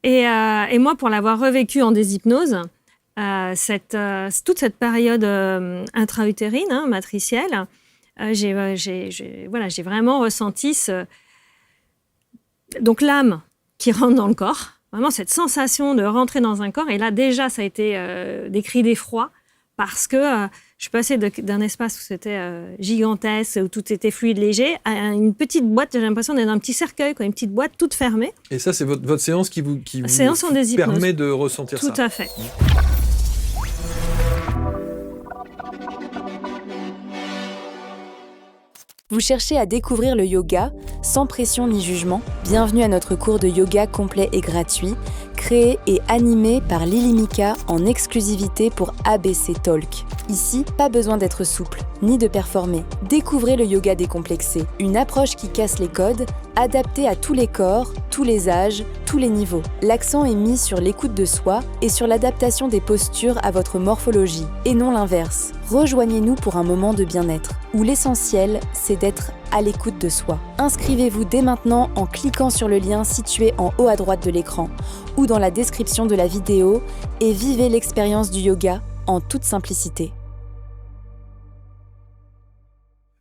Et moi, pour l'avoir revécu en déshypnose, toute cette période intra-utérine, matricielle, j'ai vraiment ressenti donc l'âme qui rentre dans le corps, vraiment cette sensation de rentrer dans un corps. Et là, déjà, ça a été des cris d'effroi parce que je suis passée d'un espace où c'était gigantesque, où tout était fluide, léger, à une petite boîte. J'ai l'impression d'être dans un petit cercueil, une petite boîte toute fermée. Et ça, c'est votre séance qui vous permet de ressentir ça. Tout à fait. Vous cherchez à découvrir le yoga sans pression ni jugement? Bienvenue à notre cours de yoga complet et gratuit, créé et animé par Lily Mika en exclusivité pour ABC Talk. Ici, pas besoin d'être souple, ni de performer. Découvrez le yoga décomplexé, une approche qui casse les codes, adaptée à tous les corps, tous les âges, tous les niveaux. L'accent est mis sur l'écoute de soi et sur l'adaptation des postures à votre morphologie, et non l'inverse. Rejoignez-nous pour un moment de bien-être, où l'essentiel, c'est d'être à l'écoute de soi. Inscrivez-vous dès maintenant en cliquant sur le lien situé en haut à droite de l'écran ou dans la description de la vidéo et vivez l'expérience du yoga en toute simplicité.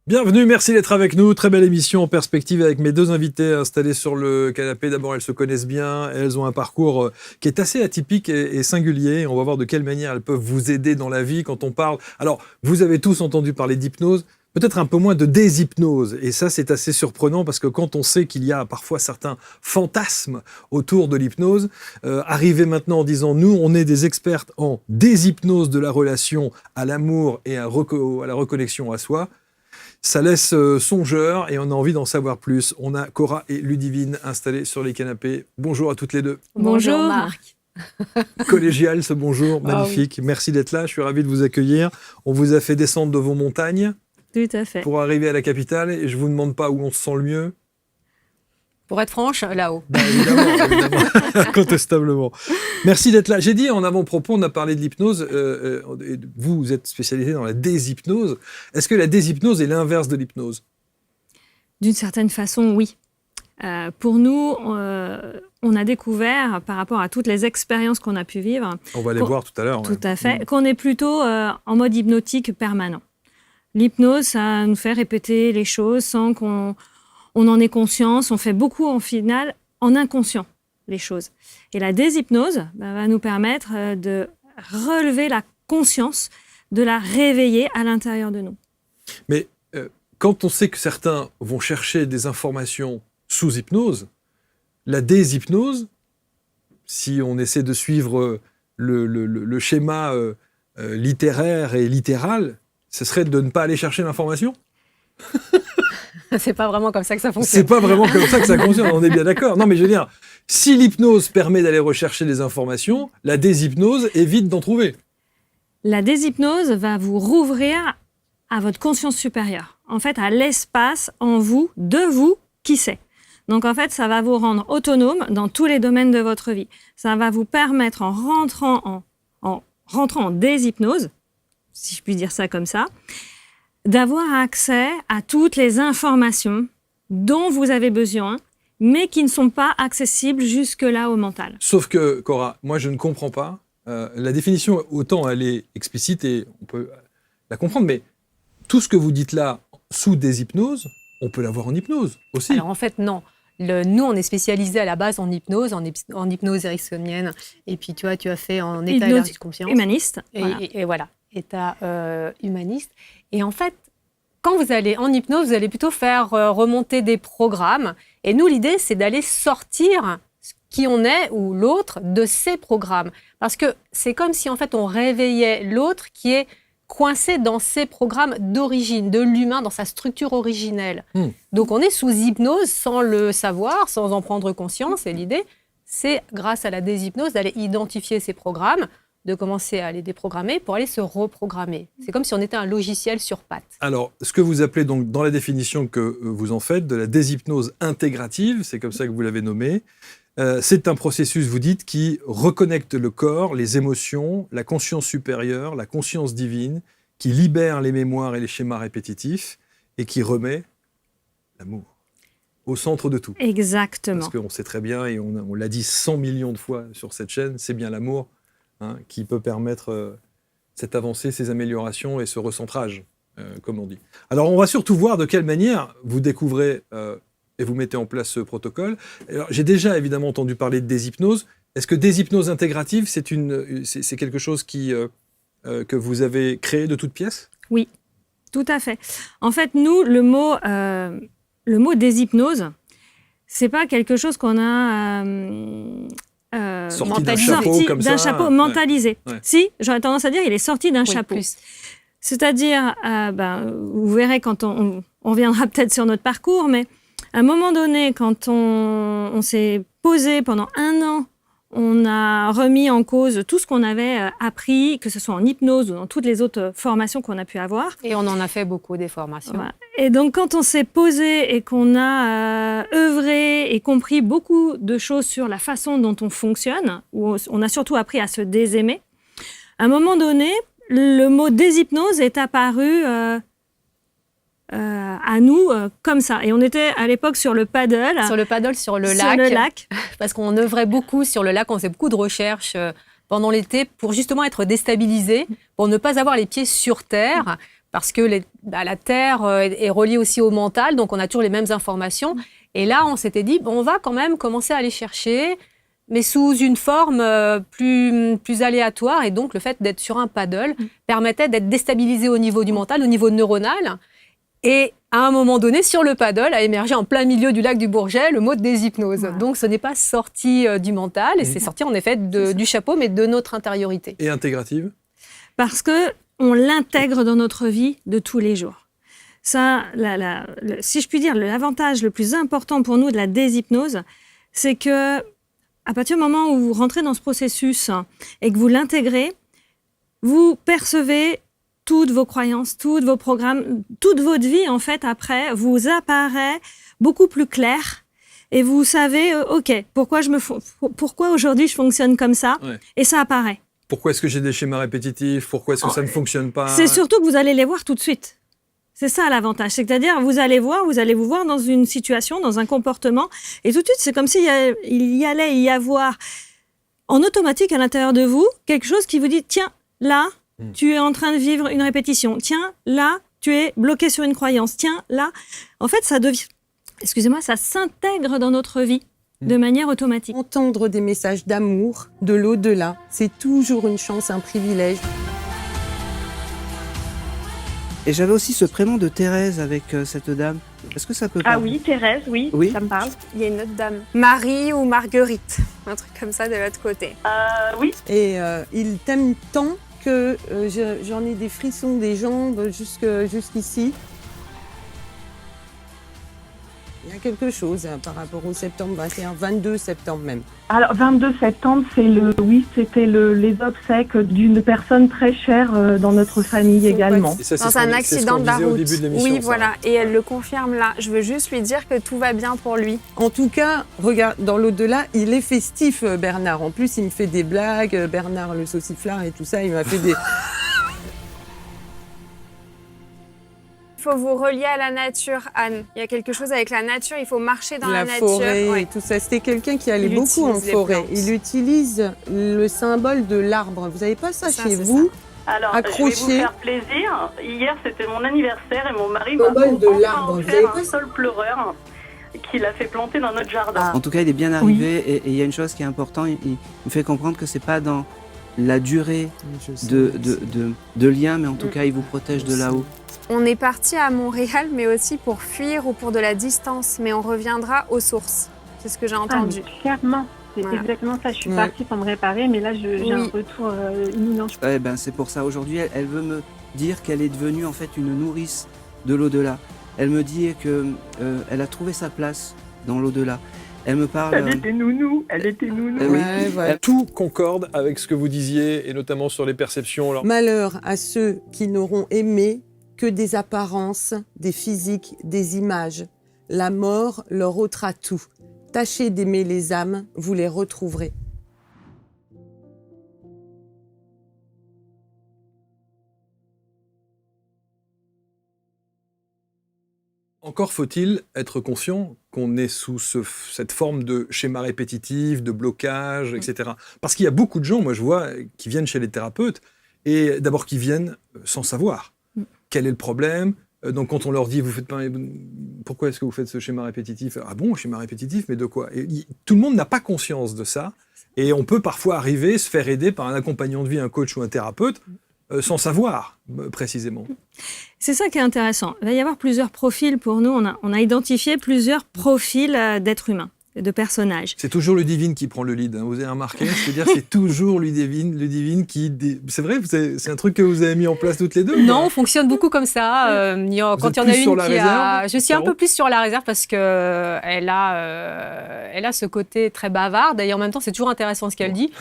Bienvenue, merci d'être avec nous. Très belle émission en perspective avec mes deux invités installés sur le canapé. D'abord, elles se connaissent bien, elles ont un parcours qui est assez atypique et singulier. On va voir de quelle manière elles peuvent vous aider dans la vie quand on parle. Alors, vous avez tous entendu parler d'hypnose, peut-être un peu moins de déshypnose. Et ça, c'est assez surprenant parce que quand on sait qu'il y a parfois certains fantasmes autour de l'hypnose, arriver maintenant en disant « nous, on est des expertes en déshypnose de la relation à l'amour et à la reconnexion à soi », ça laisse songeur et on a envie d'en savoir plus. On a Cora et Ludivine installées sur les canapés. Bonjour à toutes les deux. Bonjour Marc. Collégial ce bonjour, magnifique. Oui. Merci d'être là, je suis ravi de vous accueillir. On vous a fait descendre de vos montagnes. Tout à fait. Pour arriver à la capitale et je ne vous demande pas où on se sent le mieux. Pour être franche, là-haut. Évidemment, incontestablement. Merci d'être là. J'ai dit en avant-propos, on a parlé de l'hypnose. Vous êtes spécialisé dans la déshypnose. Est-ce que la déshypnose est l'inverse de l'hypnose? D'une certaine façon, oui. Pour nous, on a découvert, par rapport à toutes les expériences qu'on a pu vivre... On va les voir tout à l'heure. Tout à fait. Qu'on est plutôt en mode hypnotique permanent. L'hypnose, ça nous fait répéter les choses sans qu'on en ait conscience. On fait beaucoup, en final, en inconscient, les choses. Et la déshypnose va nous permettre de relever la conscience, de la réveiller à l'intérieur de nous. Mais quand on sait que certains vont chercher des informations sous hypnose, la déshypnose, si on essaie de suivre le schéma littéraire et littéral, ce serait de ne pas aller chercher l'information? C'est pas vraiment comme ça que ça fonctionne. C'est pas vraiment comme ça que ça fonctionne, on est bien d'accord. Non, mais je veux dire, si l'hypnose permet d'aller rechercher des informations, la déshypnose évite d'en trouver. La déshypnose va vous rouvrir à votre conscience supérieure. En fait, à l'espace en vous, de vous, qui sait. Donc, en fait, ça va vous rendre autonome dans tous les domaines de votre vie. Ça va vous permettre, en rentrant en déshypnose, si je puis dire ça comme ça, d'avoir accès à toutes les informations dont vous avez besoin, mais qui ne sont pas accessibles jusque-là au mental. Sauf que, Cora, moi je ne comprends pas. La définition, autant elle est explicite et on peut la comprendre, mais tout ce que vous dites là, sous déshypnose, on peut l'avoir en hypnose aussi. Alors en fait, non. Nous, on est spécialisé à la base en hypnose, en hypnose ericksonienne. Et puis, tu as fait en état élargi de conscience. Humaniste. Et voilà, état humaniste. Et en fait, quand vous allez en hypnose, vous allez plutôt faire remonter des programmes. Et nous, l'idée, c'est d'aller sortir qui on est ou l'autre de ces programmes. Parce que c'est comme si, en fait, on réveillait l'autre qui est coincé dans ses programmes d'origine, de l'humain, dans sa structure originelle. Donc, on est sous hypnose sans le savoir, sans en prendre conscience. Et l'idée, c'est, grâce à la déshypnose, d'aller identifier ces programmes, de commencer à les déprogrammer pour aller se reprogrammer. C'est comme si on était un logiciel sur pattes. Alors, ce que vous appelez donc, dans la définition que vous en faites, de la déshypnose intégrative, c'est comme ça que vous l'avez nommé, c'est un processus, vous dites, qui reconnecte le corps, les émotions, la conscience supérieure, la conscience divine, qui libère les mémoires et les schémas répétitifs et qui remet l'amour. au centre de tout. Exactement. Parce qu'on sait très bien, et on l'a dit 100 millions de fois sur cette chaîne, c'est bien l'amour qui peut permettre cette avancée, ces améliorations et ce recentrage, comme on dit. Alors, on va surtout voir de quelle manière vous découvrez et vous mettez en place ce protocole. Alors, j'ai déjà évidemment entendu parler de déshypnose. Est-ce que déshypnose intégrative, c'est quelque chose que vous avez créé de toutes pièces ? Oui, tout à fait. En fait, nous, le mot déshypnose, c'est pas quelque chose qu'on a sorti d'un chapeau comme ça. D'un chapeau mentalisé. Ouais. Si, j'aurais tendance à dire, il est sorti d'un chapeau. Plus. C'est-à-dire, vous verrez quand on reviendra peut-être sur notre parcours, mais à un moment donné, quand on s'est posé pendant 1 an, on a remis en cause tout ce qu'on avait appris, que ce soit en hypnose ou dans toutes les autres formations qu'on a pu avoir. Et on en a fait beaucoup des formations. Voilà. Et donc, quand on s'est posé et qu'on a œuvré et compris beaucoup de choses sur la façon dont on fonctionne, où on a surtout appris à se désaimer, à un moment donné, le mot déshypnose est apparu à nous comme ça. Et on était à l'époque sur le paddle. Sur le paddle, sur le lac. Parce qu'on œuvrait beaucoup sur le lac, on faisait beaucoup de recherches pendant l'été pour justement être déstabilisé, pour ne pas avoir les pieds sur terre, parce que la terre est reliée aussi au mental, donc on a toujours les mêmes informations. Et là, on s'était dit, on va quand même commencer à aller chercher, mais sous une forme plus aléatoire. Et donc, le fait d'être sur un paddle permettait d'être déstabilisé au niveau du mental, au niveau neuronal. Et à un moment donné, sur le paddle, a émergé en plein milieu du lac du Bourget le mot déshypnose. Voilà. Donc, ce n'est pas sorti du mental, et c'est sorti en effet du chapeau, mais de notre intériorité. Et intégrative ? Parce qu'on l'intègre dans notre vie de tous les jours. Ça, si je puis dire, l'avantage le plus important pour nous de la déshypnose, c'est que à partir du moment où vous rentrez dans ce processus et que vous l'intégrez, vous percevez toutes vos croyances, tous vos programmes, toute votre vie, en fait, après, vous apparaît beaucoup plus clair. Et vous savez, OK, pourquoi aujourd'hui je fonctionne comme ça ? Ouais. Et ça apparaît. Pourquoi est-ce que j'ai des schémas répétitifs ? Pourquoi est-ce que ça ne fonctionne pas ? C'est surtout que vous allez les voir tout de suite. C'est ça l'avantage. C'est-à-dire, vous allez vous voir dans une situation, dans un comportement, et tout de suite, c'est comme s'il y allait y avoir en automatique à l'intérieur de vous quelque chose qui vous dit, tiens, là, tu es en train de vivre une répétition. Tiens, là, tu es bloqué sur une croyance. Tiens, là. En fait, ça s'intègre dans notre vie de manière automatique. Entendre des messages d'amour, de l'au-delà, c'est toujours une chance, un privilège. Et j'avais aussi ce prénom de Thérèse avec cette dame. Est-ce que ça peut Ah parler ? oui, Thérèse, oui, Oui. ça me parle. Il y a une autre dame, Marie ou Marguerite, un truc comme ça de l'autre côté. Oui, Et il t'aime tant que j'en ai des frissons des jambes jusqu'ici. Il y a quelque chose par rapport au septembre 21, 22 septembre même. alors 22 septembre, c'était les obsèques d'une personne très chère dans notre famille également. Et ça, c'est Dans ce qu'on- un c'est ce accident qu'on de la disait au route. début de l'émission, Oui, ça. voilà, et elle le confirme là. Je veux juste lui dire que tout va bien pour lui. En tout cas, regarde, dans l'au-delà, il est festif, Bernard. En plus, il me fait des blagues, Bernard le sauciflard et tout ça, il m'a fait des... Il faut vous relier à la nature, Anne. Il y a quelque chose avec la nature, il faut marcher dans la, la nature. forêt Ouais. et tout ça. C'était quelqu'un qui allait Il beaucoup en utilise les forêt. plantes. Il utilise le symbole de l'arbre. Vous n'avez pas ça Ça, chez c'est vous? Alors, Accroché. je vais vous faire plaisir. Hier, c'était mon anniversaire et mon mari m'a Symbole de enfin l'arbre. Vous offert avez un pas sol pleureur qu'il a fait planter dans notre jardin. En tout cas, il est bien arrivé et il y a une chose qui est importante, il me fait comprendre que c'est pas dans la durée de lien, mais en tout cas, il vous protège de là-haut. On est parti à Montréal, mais aussi pour fuir ou pour de la distance. Mais on reviendra aux sources. C'est ce que j'ai entendu. mais clairement, c'est Voilà. exactement ça. Je suis Ouais. partie pour me réparer, mais là, j'ai Oui. un retour imminent. Eh ben, c'est pour ça. Aujourd'hui, elle veut me dire qu'elle est devenue en fait une nourrice de l'au-delà. Elle me dit que elle a trouvé sa place dans l'au-delà. Elle me parle. Elle était nounou, elle était nounou. oui. Ouais, voilà. Tout concorde avec ce que vous disiez, et notamment sur les perceptions. Alors, Malheur à ceux qui n'auront aimé que des apparences, des physiques, des images. La mort leur ôtera tout. Tâchez d'aimer les âmes, vous les retrouverez. Encore faut-il être conscient qu'on est sous cette forme de schéma répétitif, de blocage, etc. Parce qu'il y a beaucoup de gens, moi je vois, qui viennent chez les thérapeutes, et d'abord qui viennent sans savoir quel est le problème. Donc quand on leur dit, pourquoi est-ce que vous faites ce schéma répétitif ? Ah bon, schéma répétitif, mais de quoi ? Tout le monde n'a pas conscience de ça, et on peut parfois arriver, se faire aider par un accompagnant de vie, un coach ou un thérapeute, sans savoir précisément. C'est ça qui est intéressant. Il va y avoir plusieurs profils pour nous. On a identifié plusieurs profils d'êtres humains, de personnages. C'est toujours le divine qui prend le lead. Vous avez remarqué ? C'est-à-dire c'est toujours le divine qui... C'est vrai, c'est un truc que vous avez mis en place toutes les deux ? Non, on fonctionne beaucoup comme ça. Quand il y en a une qui a... Je suis un peu plus sur la réserve parce qu'elle a ce côté très bavard. D'ailleurs, en même temps, c'est toujours intéressant ce qu'elle dit.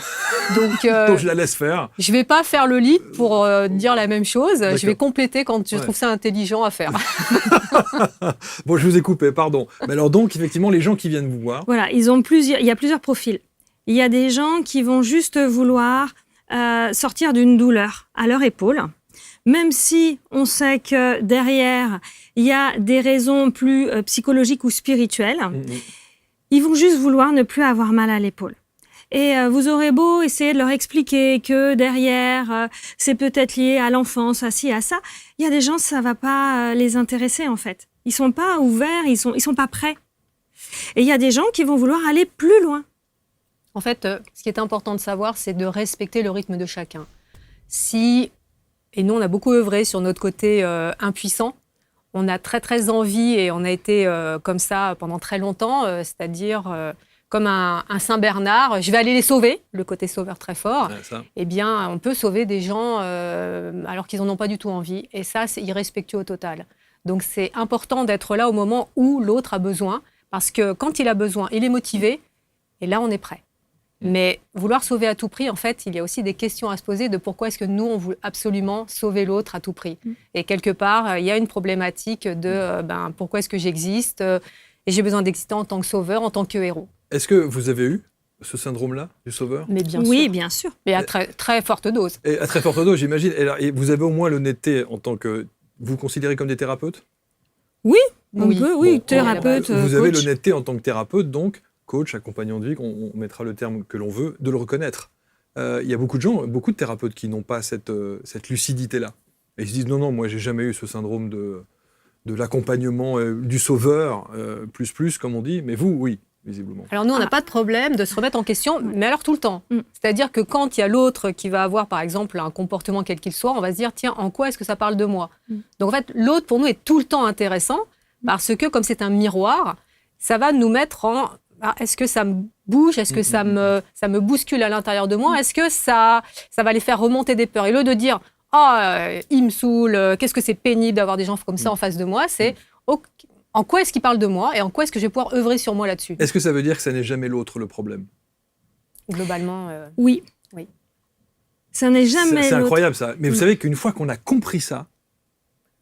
Donc je la laisse faire. Je ne vais pas faire le lead pour dire la même chose. D'accord. Je vais compléter quand je trouve ça intelligent à faire. Bon, je vous ai coupé, pardon. Mais alors donc, effectivement, les gens qui viennent vous voir... Voilà, il y a plusieurs profils. Il y a des gens qui vont juste vouloir sortir d'une douleur à leur épaule, même si on sait que derrière, il y a des raisons plus psychologiques ou spirituelles. Ils vont juste vouloir ne plus avoir mal à l'épaule. Et vous aurez beau essayer de leur expliquer que derrière, c'est peut-être lié à l'enfance, à ci, à ça. Il y a des gens, ça va pas les intéresser en fait. Ils sont pas ouverts, ils sont pas prêts. Et il y a des gens qui vont vouloir aller plus loin. En fait, ce qui est important de savoir, c'est de respecter le rythme de chacun. Et nous, on a beaucoup œuvré sur notre côté impuissant. On a très, très envie, et on a été comme ça pendant très longtemps, c'est-à-dire comme un Saint-Bernard. Je vais aller les sauver, le côté sauveur très fort. Ouais, eh bien, on peut sauver des gens alors qu'ils n'en ont pas du tout envie. Et ça, c'est irrespectueux au total. Donc, c'est important d'être là au moment où l'autre a besoin. Parce que quand il a besoin, il est motivé, et là, on est prêt. Mais vouloir sauver à tout prix, en fait, il y a aussi des questions à se poser de pourquoi est-ce que nous, on veut absolument sauver l'autre à tout prix. Et quelque part, il y a une problématique de pourquoi est-ce que j'existe et j'ai besoin d'exister en tant que sauveur, en tant que héros. Est-ce que vous avez eu ce syndrome-là, du sauveur ? Mais bien sûr. Oui, bien sûr. Mais à très, très forte dose. Et à très forte dose, j'imagine. Et vous avez au moins l'honnêteté en tant que... Vous considérez comme des thérapeutes ? Oui, thérapeute, vous avez coach. l'honnêteté en tant que thérapeute, donc coach, accompagnant de vie, on mettra le terme que l'on veut, de le reconnaître. Il y a beaucoup de gens, beaucoup de thérapeutes qui n'ont pas cette lucidité-là. Et ils se disent non, moi j'ai jamais eu ce syndrome de l'accompagnement du sauveur, plus, comme on dit, mais vous, oui, visiblement. Alors nous, on n'a pas de problème de se remettre en question, mais alors tout le temps. C'est-à-dire que quand il y a l'autre qui va avoir, par exemple, un comportement quel qu'il soit, on va se dire, tiens, en quoi est-ce que ça parle de moi ? Donc en fait, l'autre, pour nous, est tout le temps intéressant, parce que comme c'est un miroir, ça va nous mettre en... Est-ce que ça me bouge ? Est-ce que ça me bouscule à l'intérieur de moi ? Est-ce que ça va les faire remonter des peurs ? Et lieu de dire, il me saoule, qu'est-ce que c'est pénible d'avoir des gens comme ça en face de moi, c'est en quoi est-ce qu'il parle de moi et en quoi est-ce que je vais pouvoir œuvrer sur moi là-dessus ? Est-ce que ça veut dire que ça n'est jamais l'autre le problème ? Globalement, oui. Ça n'est jamais c'est l'autre. Incroyable ça. Mais vous savez qu'une fois qu'on a compris ça,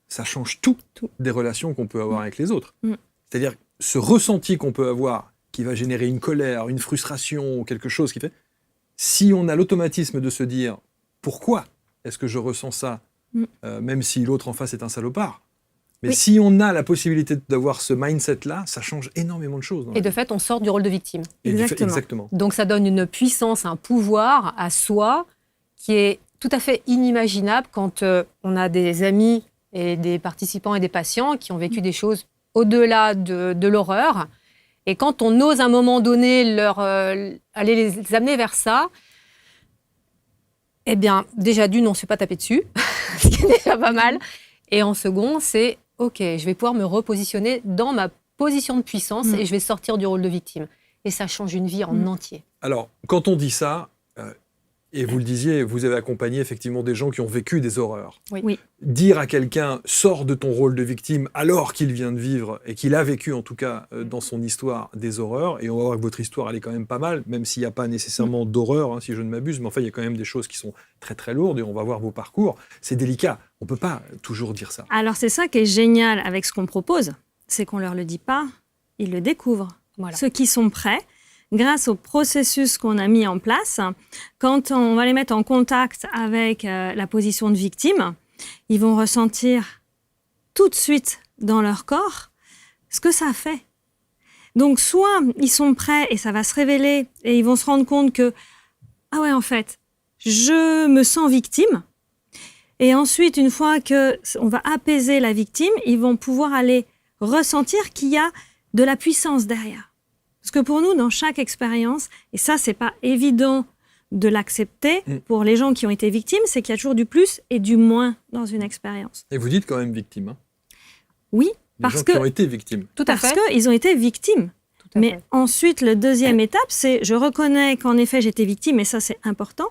ça change tout des relations qu'on peut avoir avec les autres. C'est-à-dire ce ressenti qu'on peut avoir qui va générer une colère, une frustration, quelque chose qui fait... Si on a l'automatisme de se dire « Pourquoi est-ce que je ressens ça même si l'autre en face est un salopard ?» Mais si on a la possibilité d'avoir ce mindset-là, ça change énormément de choses. Et de fait, on sort du rôle de victime. Exactement. Donc ça donne une puissance, un pouvoir à soi qui est tout à fait inimaginable quand on a des amis et des participants et des patients qui ont vécu des choses au-delà de l'horreur. Et quand on ose à un moment donné aller les amener vers ça, eh bien, déjà d'une, on ne se fait pas taper dessus, ce qui est déjà pas mal. Et en second, c'est OK, je vais pouvoir me repositionner dans ma position de puissance et je vais sortir du rôle de victime. Et ça change une vie en entier. Alors, quand on dit ça, et vous le disiez, vous avez accompagné effectivement des gens qui ont vécu des horreurs. Oui. Dire à quelqu'un, sors de ton rôle de victime alors qu'il vient de vivre et qu'il a vécu en tout cas dans son histoire des horreurs, et on va voir que votre histoire elle est quand même pas mal, même s'il n'y a pas nécessairement d'horreur, si je ne m'abuse, mais enfin il y a quand même des choses qui sont très très lourdes et on va voir vos parcours. C'est délicat, on ne peut pas toujours dire ça. Alors c'est ça qui est génial avec ce qu'on propose, c'est qu'on ne leur le dit pas, ils le découvrent. Voilà. Ceux qui sont prêts, grâce au processus qu'on a mis en place, quand on va les mettre en contact avec la position de victime, ils vont ressentir tout de suite dans leur corps ce que ça fait. Donc, soit ils sont prêts et ça va se révéler et ils vont se rendre compte que, ah ouais, en fait, je me sens victime. Et ensuite, une fois qu'on va apaiser la victime, ils vont pouvoir aller ressentir qu'il y a de la puissance derrière. Parce que pour nous, dans chaque expérience, et ça, c'est pas évident de l'accepter pour les gens qui ont été victimes, c'est qu'il y a toujours du plus et du moins dans une expérience. Et vous dites quand même victime. Hein. Oui, Les parce gens que qui ont été victimes. Tout à parce fait. qu'ils ont été victimes. Tout à Mais fait. ensuite, la deuxième étape, c'est je reconnais qu'en effet, j'étais victime, et ça, c'est important.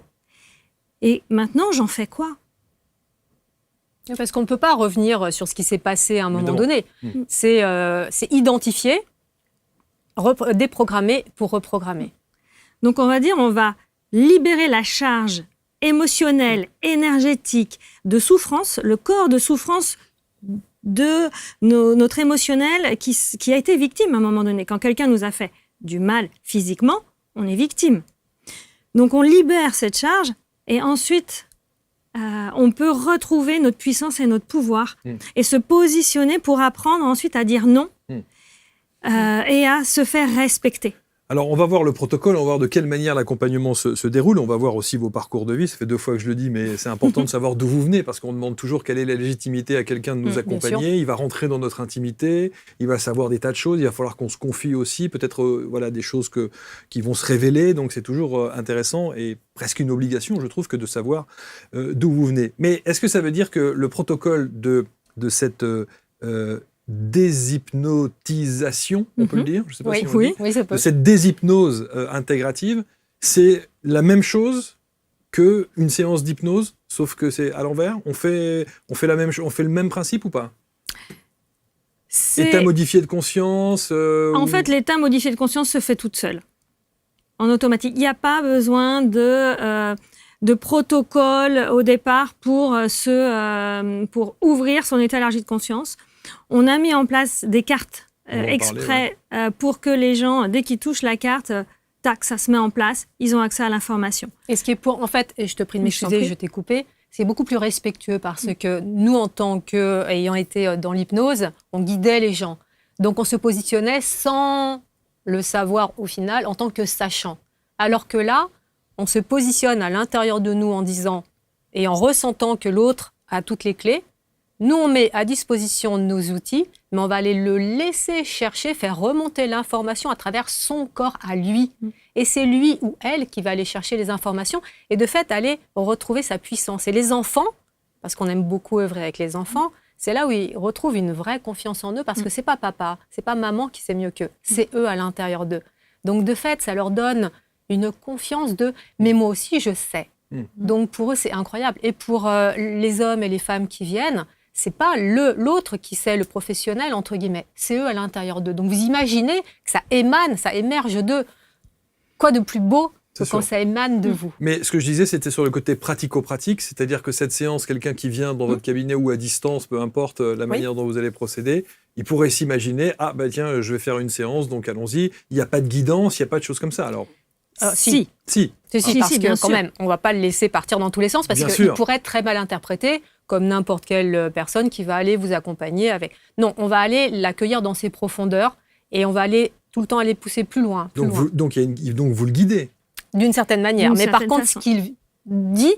Et maintenant, j'en fais quoi? Parce qu'on ne peut pas revenir sur ce qui s'est passé à un moment Évidemment. donné. C'est identifier, déprogrammer pour reprogrammer. Donc, on va dire, on va libérer la charge émotionnelle, énergétique, de souffrance, le corps de souffrance de notre émotionnel qui a été victime à un moment donné. Quand quelqu'un nous a fait du mal physiquement, on est victime. Donc, on libère cette charge et ensuite, on peut retrouver notre puissance et notre pouvoir et se positionner pour apprendre ensuite à dire non et à se faire respecter. Alors, on va voir le protocole, on va voir de quelle manière l'accompagnement se déroule. On va voir aussi vos parcours de vie. Ça fait 2 fois que je le dis, mais c'est important de savoir d'où vous venez, parce qu'on demande toujours quelle est la légitimité à quelqu'un de nous accompagner. Il va rentrer dans notre intimité, il va savoir des tas de choses, il va falloir qu'on se confie aussi, peut-être voilà, des choses qui vont se révéler. Donc, c'est toujours intéressant et presque une obligation, je trouve, que de savoir d'où vous venez. Mais est-ce que ça veut dire que le protocole de cette déshypnotisation, on peut le dire, je sais pas si on le dit, Oui, ça peut. de cette déshypnose intégrative, c'est la même chose qu'une séance d'hypnose, sauf que c'est à l'envers. On fait la même chose, on fait le même principe ou pas? État modifié de conscience. En fait, l'état modifié de conscience se fait toute seule, en automatique. Il n'y a pas besoin de protocole au départ pour ouvrir son état élargi de conscience. On a mis en place des cartes exprès pour que les gens, dès qu'ils touchent la carte, tac, ça se met en place, ils ont accès à l'information. Et ce qui est en fait, et je te prie de m'excuser, je t'ai coupé, c'est beaucoup plus respectueux parce que nous, en tant qu'ayant été dans l'hypnose, on guidait les gens. Donc on se positionnait sans le savoir au final en tant que sachant. Alors que là, on se positionne à l'intérieur de nous en disant et en ressentant que l'autre a toutes les clés. Nous, on met à disposition nos outils, mais on va aller le laisser chercher, faire remonter l'information à travers son corps à lui. Et c'est lui ou elle qui va aller chercher les informations et de fait aller retrouver sa puissance. Et les enfants, parce qu'on aime beaucoup œuvrer avec les enfants, c'est là où ils retrouvent une vraie confiance en eux parce que c'est pas papa, c'est pas maman qui sait mieux qu'eux, c'est eux à l'intérieur d'eux. Donc de fait, ça leur donne une confiance mais moi aussi je sais. Donc pour eux, c'est incroyable. Et pour les hommes et les femmes qui viennent, c'est pas l'autre qui sait, le professionnel, entre guillemets. C'est eux à l'intérieur d'eux. Donc vous imaginez que ça émane, ça émerge d'eux. Quoi de plus beau que quand ça émane de vous? Mais ce que je disais, c'était sur le côté pratico-pratique, c'est-à-dire que cette séance, quelqu'un qui vient dans votre cabinet ou à distance, peu importe la manière dont vous allez procéder, il pourrait s'imaginer, ah bah tiens, je vais faire une séance, donc allons-y. Il n'y a pas de guidance, il n'y a pas de choses comme ça. Alors, Si. Parce bien que quand sûr. même, on ne va pas le laisser partir dans tous les sens parce Bien qu'il sûr. pourrait être très mal interprété comme n'importe quelle personne qui va aller vous accompagner avec. Non, on va aller l'accueillir dans ses profondeurs et on va aller tout le temps aller pousser plus loin. donc vous le guidez. D'une certaine manière. D'une Mais par certaine contre, façon. ce qu'il dit,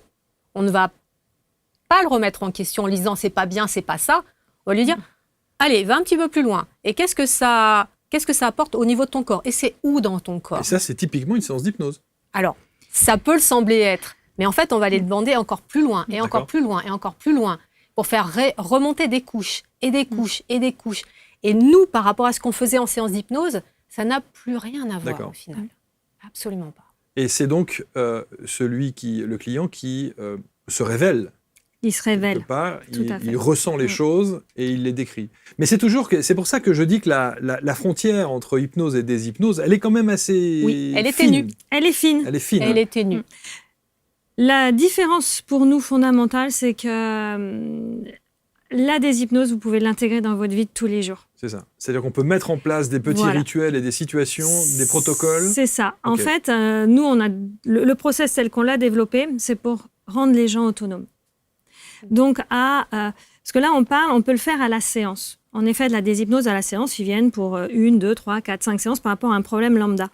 on ne va pas le remettre en question en disant c'est pas bien, c'est pas ça. On va lui dire allez, va un petit peu plus loin. Et qu'est-ce que ça apporte au niveau de ton corps? Et c'est où dans ton corps? Et ça, c'est typiquement une séance d'hypnose. Alors, ça peut le sembler être, mais en fait, on va aller demander encore plus loin, et encore plus loin, et encore plus loin, pour faire remonter des couches, et des couches, et des couches. Et nous, par rapport à ce qu'on faisait en séance d'hypnose, ça n'a plus rien à voir D'accord. au final. Absolument pas. Et c'est donc le client qui se révèle. Il se révèle. Quelque part, Tout à fait. il ressent les choses et il les décrit. Mais c'est pour ça que je dis que la frontière entre hypnose et déshypnose, elle est quand même assez Oui, elle est fine. ténue. Elle est fine. Elle est fine. Elle est ténue. La différence pour nous fondamentale, c'est que la déshypnose, vous pouvez l'intégrer dans votre vie de tous les jours. C'est ça. C'est-à-dire qu'on peut mettre en place des petits Voilà. rituels et des situations, des protocoles. C'est ça. En Ok. fait, nous, on a le process tel qu'on l'a développé, c'est pour rendre les gens autonomes. Donc, parce que là, on peut le faire à la séance. En effet, de la déshypnose à la séance, ils viennent pour 1, 2, 3, 4, 5 séances par rapport à un problème lambda.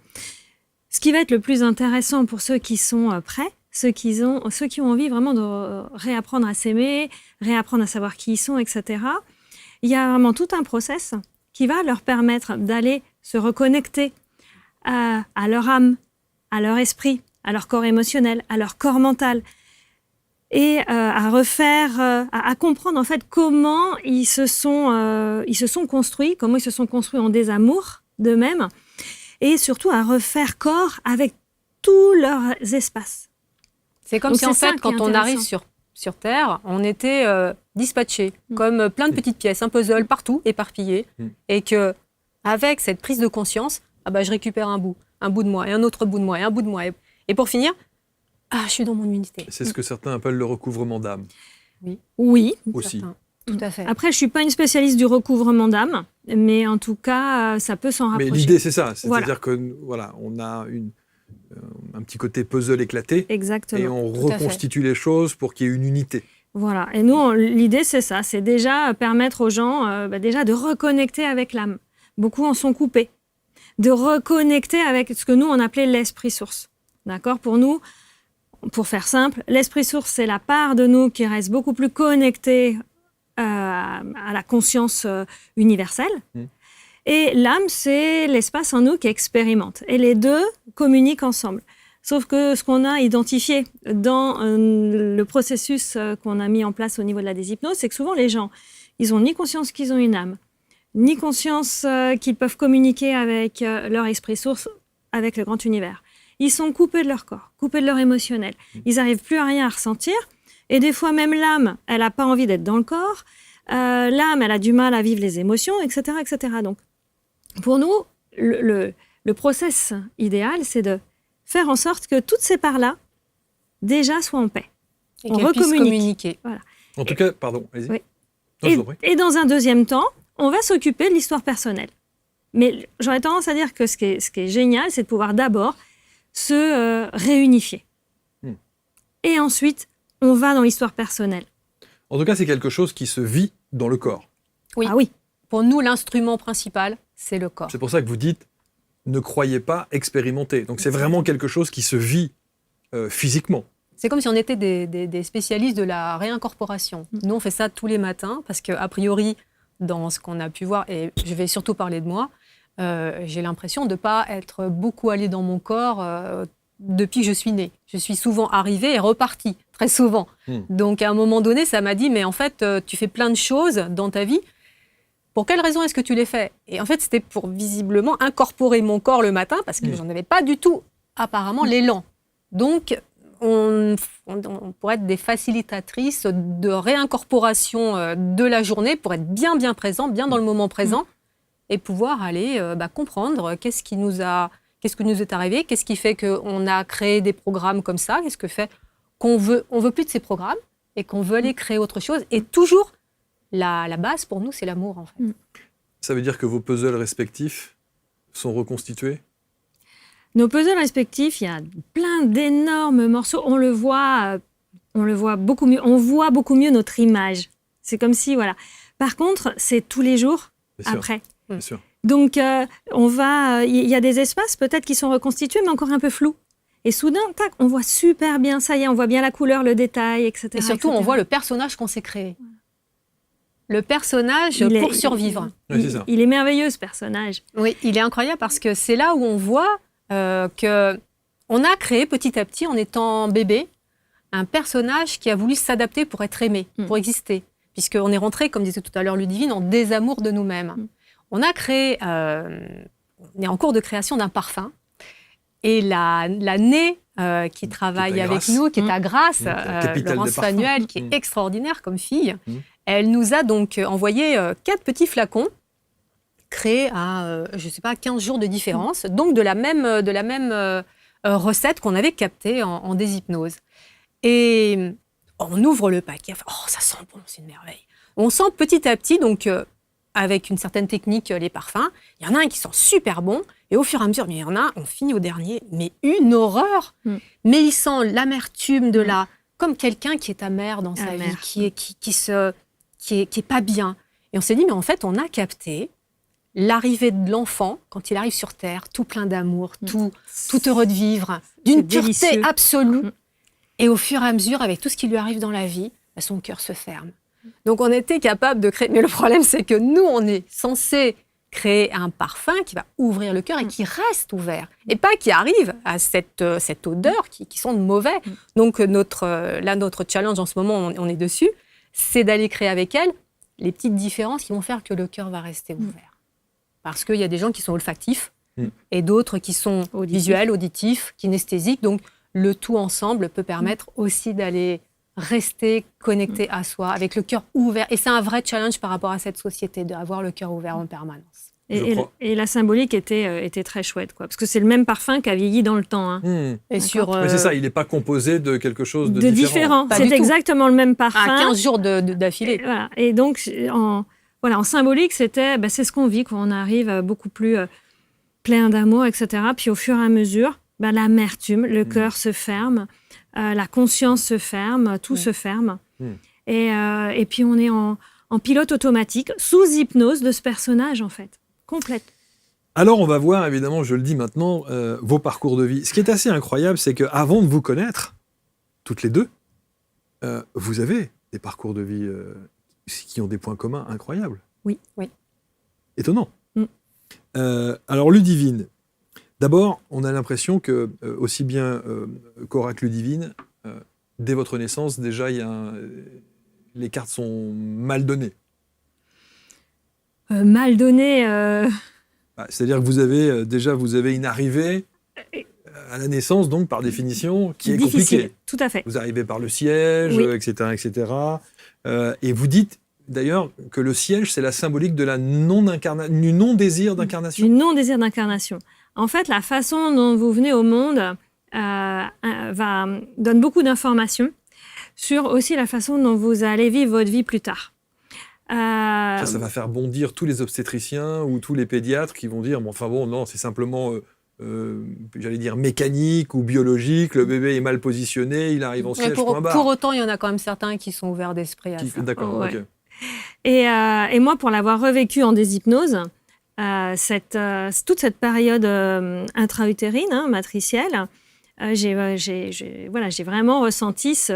Ce qui va être le plus intéressant pour ceux qui sont prêts, ceux qui ont envie vraiment de réapprendre à s'aimer, réapprendre à savoir qui ils sont, etc. Il y a vraiment tout un process qui va leur permettre d'aller se reconnecter à leur âme, à leur esprit, à leur corps émotionnel, à leur corps mental, et à comprendre en fait comment ils se sont construits, comment ils se sont construits en désamour d'eux-mêmes, et surtout à refaire corps avec tous leurs espaces. C'est comme Donc, si en c'est ça fait, qui est quand on arrive intéressant. sur Terre, on était dispatchés, comme plein de petites pièces, un puzzle partout, éparpillé, et que avec cette prise de conscience, je récupère un bout de moi, et un autre bout de moi, et un bout de moi, et pour finir, je suis dans mon unité. C'est ce que certains appellent le recouvrement d'âme Oui. aussi. Certain. Tout à fait. Après, je suis pas une spécialiste du recouvrement d'âme, mais en tout cas, ça peut s'en rapprocher. Mais l'idée, c'est ça. C'est-à-dire Voilà. que voilà, on a un petit côté puzzle éclaté Exactement. et on Tout à reconstitue les choses pour qu'il y ait une unité. Voilà. Et nous, l'idée, c'est ça. C'est déjà permettre aux gens déjà de reconnecter avec l'âme. Beaucoup en sont coupés. De reconnecter avec ce que nous, on appelait l'esprit source. D'accord ? Pour nous, pour faire simple, l'esprit source, c'est la part de nous qui reste beaucoup plus connectée à la conscience universelle. Et l'âme, c'est l'espace en nous qui expérimente. Et les deux communiquent ensemble. Sauf que ce qu'on a identifié dans le processus qu'on a mis en place au niveau de la déshypnose, c'est que souvent les gens, ils n'ont ni conscience qu'ils ont une âme, ni conscience qu'ils peuvent communiquer avec leur esprit source, avec le grand univers. Ils sont coupés de leur corps, coupés de leur émotionnel. Ils n'arrivent plus à rien à ressentir. Et des fois, même l'âme, elle n'a pas envie d'être dans le corps. L'âme, elle a du mal à vivre les émotions, etc., etc. Donc, pour nous, le process idéal, c'est de faire en sorte que toutes ces parts-là, déjà, soient en paix. Et On qu'elles puissent recommunique. communiquer. En tout cas, pardon, allez-y. Oui. Non, je vous en prie. Et dans un deuxième temps, on va s'occuper de l'histoire personnelle. Mais j'aurais tendance à dire que ce qui est génial, c'est de pouvoir d'abord se réunifier. Et ensuite, on va dans l'histoire personnelle. En tout cas, c'est quelque chose qui se vit dans le corps. Oui. Ah oui. Pour nous, l'instrument principal, c'est le corps. C'est pour ça que vous dites ne croyez pas, expérimenter. Donc c'est vraiment quelque chose qui se vit physiquement. C'est comme si on était des spécialistes de la réincorporation. Nous, on fait ça tous les matins parce qu'a priori, dans ce qu'on a pu voir, et je vais surtout parler de moi, j'ai l'impression de ne pas être beaucoup allée dans mon corps depuis que je suis née. Je suis souvent arrivée et repartie, très souvent. Donc à un moment donné, ça m'a dit, mais en fait, tu fais plein de choses dans ta vie. Pour quelle raison est-ce que tu les fais ? Et en fait, c'était pour visiblement incorporer mon corps le matin parce que j'en avais pas du tout, apparemment, l'élan. Donc, on pourrait être des facilitatrices de réincorporation de la journée pour être bien présent, bien dans le moment présent et pouvoir aller comprendre qu'est-ce qui nous est arrivé, qu'est-ce qui fait qu'on a créé des programmes comme ça, qu'est-ce que fait qu'on veut plus de ces programmes et qu'on veut aller créer autre chose. Et toujours, la base pour nous, c'est l'amour en fait. Ça veut dire que vos puzzles respectifs sont reconstitués ? Nos puzzles respectifs, il y a plein d'énormes morceaux. On le voit beaucoup mieux. On voit beaucoup mieux notre image. C'est comme si, voilà. Par contre, c'est tous les jours après. Bien sûr. Donc, il y a des espaces peut-être qui sont reconstitués, mais encore un peu flous. Et soudain, tac, on voit super bien, ça y est, on voit bien la couleur, le détail, etc. Et surtout, on voit le personnage qu'on s'est créé. Le personnage pour survivre. Il est merveilleux, ce personnage. Oui, il est incroyable parce que c'est là où on voit qu'on a créé petit à petit, en étant bébé, un personnage qui a voulu s'adapter pour être aimé, pour exister. Puisqu'on est rentré, comme disait tout à l'heure Ludivine, en désamour de nous-mêmes. On a créé, on est en cours de création d'un parfum. Et la née qui travaille avec nous, qui est à Grasse, Laurence Fanuel, qui est extraordinaire comme fille, elle nous a donc envoyé 4 petits flacons créés à, je ne sais pas, 15 jours de différence, donc de la même recette qu'on avait captée en déshypnose. Et on ouvre le paquet, ça sent bon, c'est une merveille. On sent petit à petit, donc avec une certaine technique, les parfums, il y en a un qui sent super bon, et au fur et à mesure, mais il y en a, on finit au dernier, mais une horreur. Mais il sent l'amertume de comme quelqu'un qui est amer dans sa vie, qui est pas bien. Et on s'est dit, mais en fait, on a capté l'arrivée de l'enfant, quand il arrive sur Terre, tout plein d'amour, tout heureux de vivre, d'une pureté délicieux. absolue. Et au fur et à mesure, avec tout ce qui lui arrive dans la vie, son cœur se ferme. Donc on était capable de créer... Mais le problème, c'est que nous, on est censé créer un parfum qui va ouvrir le cœur et qui reste ouvert. Et pas qui arrive à cette odeur qui sont mauvais. Donc notre challenge en ce moment, on est dessus, c'est d'aller créer avec elle les petites différences qui vont faire que le cœur va rester ouvert. Parce qu'il y a des gens qui sont olfactifs et d'autres qui sont visuels, auditifs, kinesthésiques. Donc, le tout ensemble peut permettre aussi d'aller rester connecté à soi, avec le cœur ouvert. Et c'est un vrai challenge par rapport à cette société, d'avoir le cœur ouvert en permanence. Et la symbolique était très chouette, quoi, parce que c'est le même parfum qui a vieilli dans le temps. Hein. Mais c'est ça, il n'est pas composé de quelque chose de différent. C'est exactement le même parfum. À 15 jours d'affilée. Voilà. Et donc, en symbolique, c'est ce qu'on vit quand on arrive beaucoup plus plein d'amour, etc. Puis au fur et à mesure, l'amertume, le cœur se ferme, la conscience se ferme, tout se ferme. Et puis on est en pilote automatique, sous hypnose de ce personnage, en fait, complète. Alors on va voir, évidemment, je le dis maintenant, vos parcours de vie. Ce qui est assez incroyable, c'est qu'avant de vous connaître, toutes les deux, vous avez des parcours de vie qui ont des points communs incroyables. Oui. Étonnant. Alors, Ludivine, d'abord, on a l'impression que, aussi bien qu'Oracle Ludivine, dès votre naissance, déjà, les cartes sont mal données. Mal données c'est-à-dire que vous avez une arrivée à la naissance, donc, par définition, qui est difficile. compliquée. Tout à fait. Vous arrivez par le siège, etc., etc. Et vous dites, d'ailleurs, que le siège, c'est la symbolique de du non-désir d'incarnation. Du non-désir d'incarnation. En fait, la façon dont vous venez au monde donne beaucoup d'informations sur aussi la façon dont vous allez vivre votre vie plus tard. Ça va faire bondir tous les obstétriciens ou tous les pédiatres qui vont dire, non, c'est simplement, j'allais dire, mécanique ou biologique, le bébé est mal positionné, il arrive en siège, point barre. Pour autant, il y en a quand même certains qui sont ouverts d'esprit à ça. D'accord, ok. Et moi, pour l'avoir revécu en déshypnose, toute cette période intra-utérine, matricielle, j'ai vraiment ressenti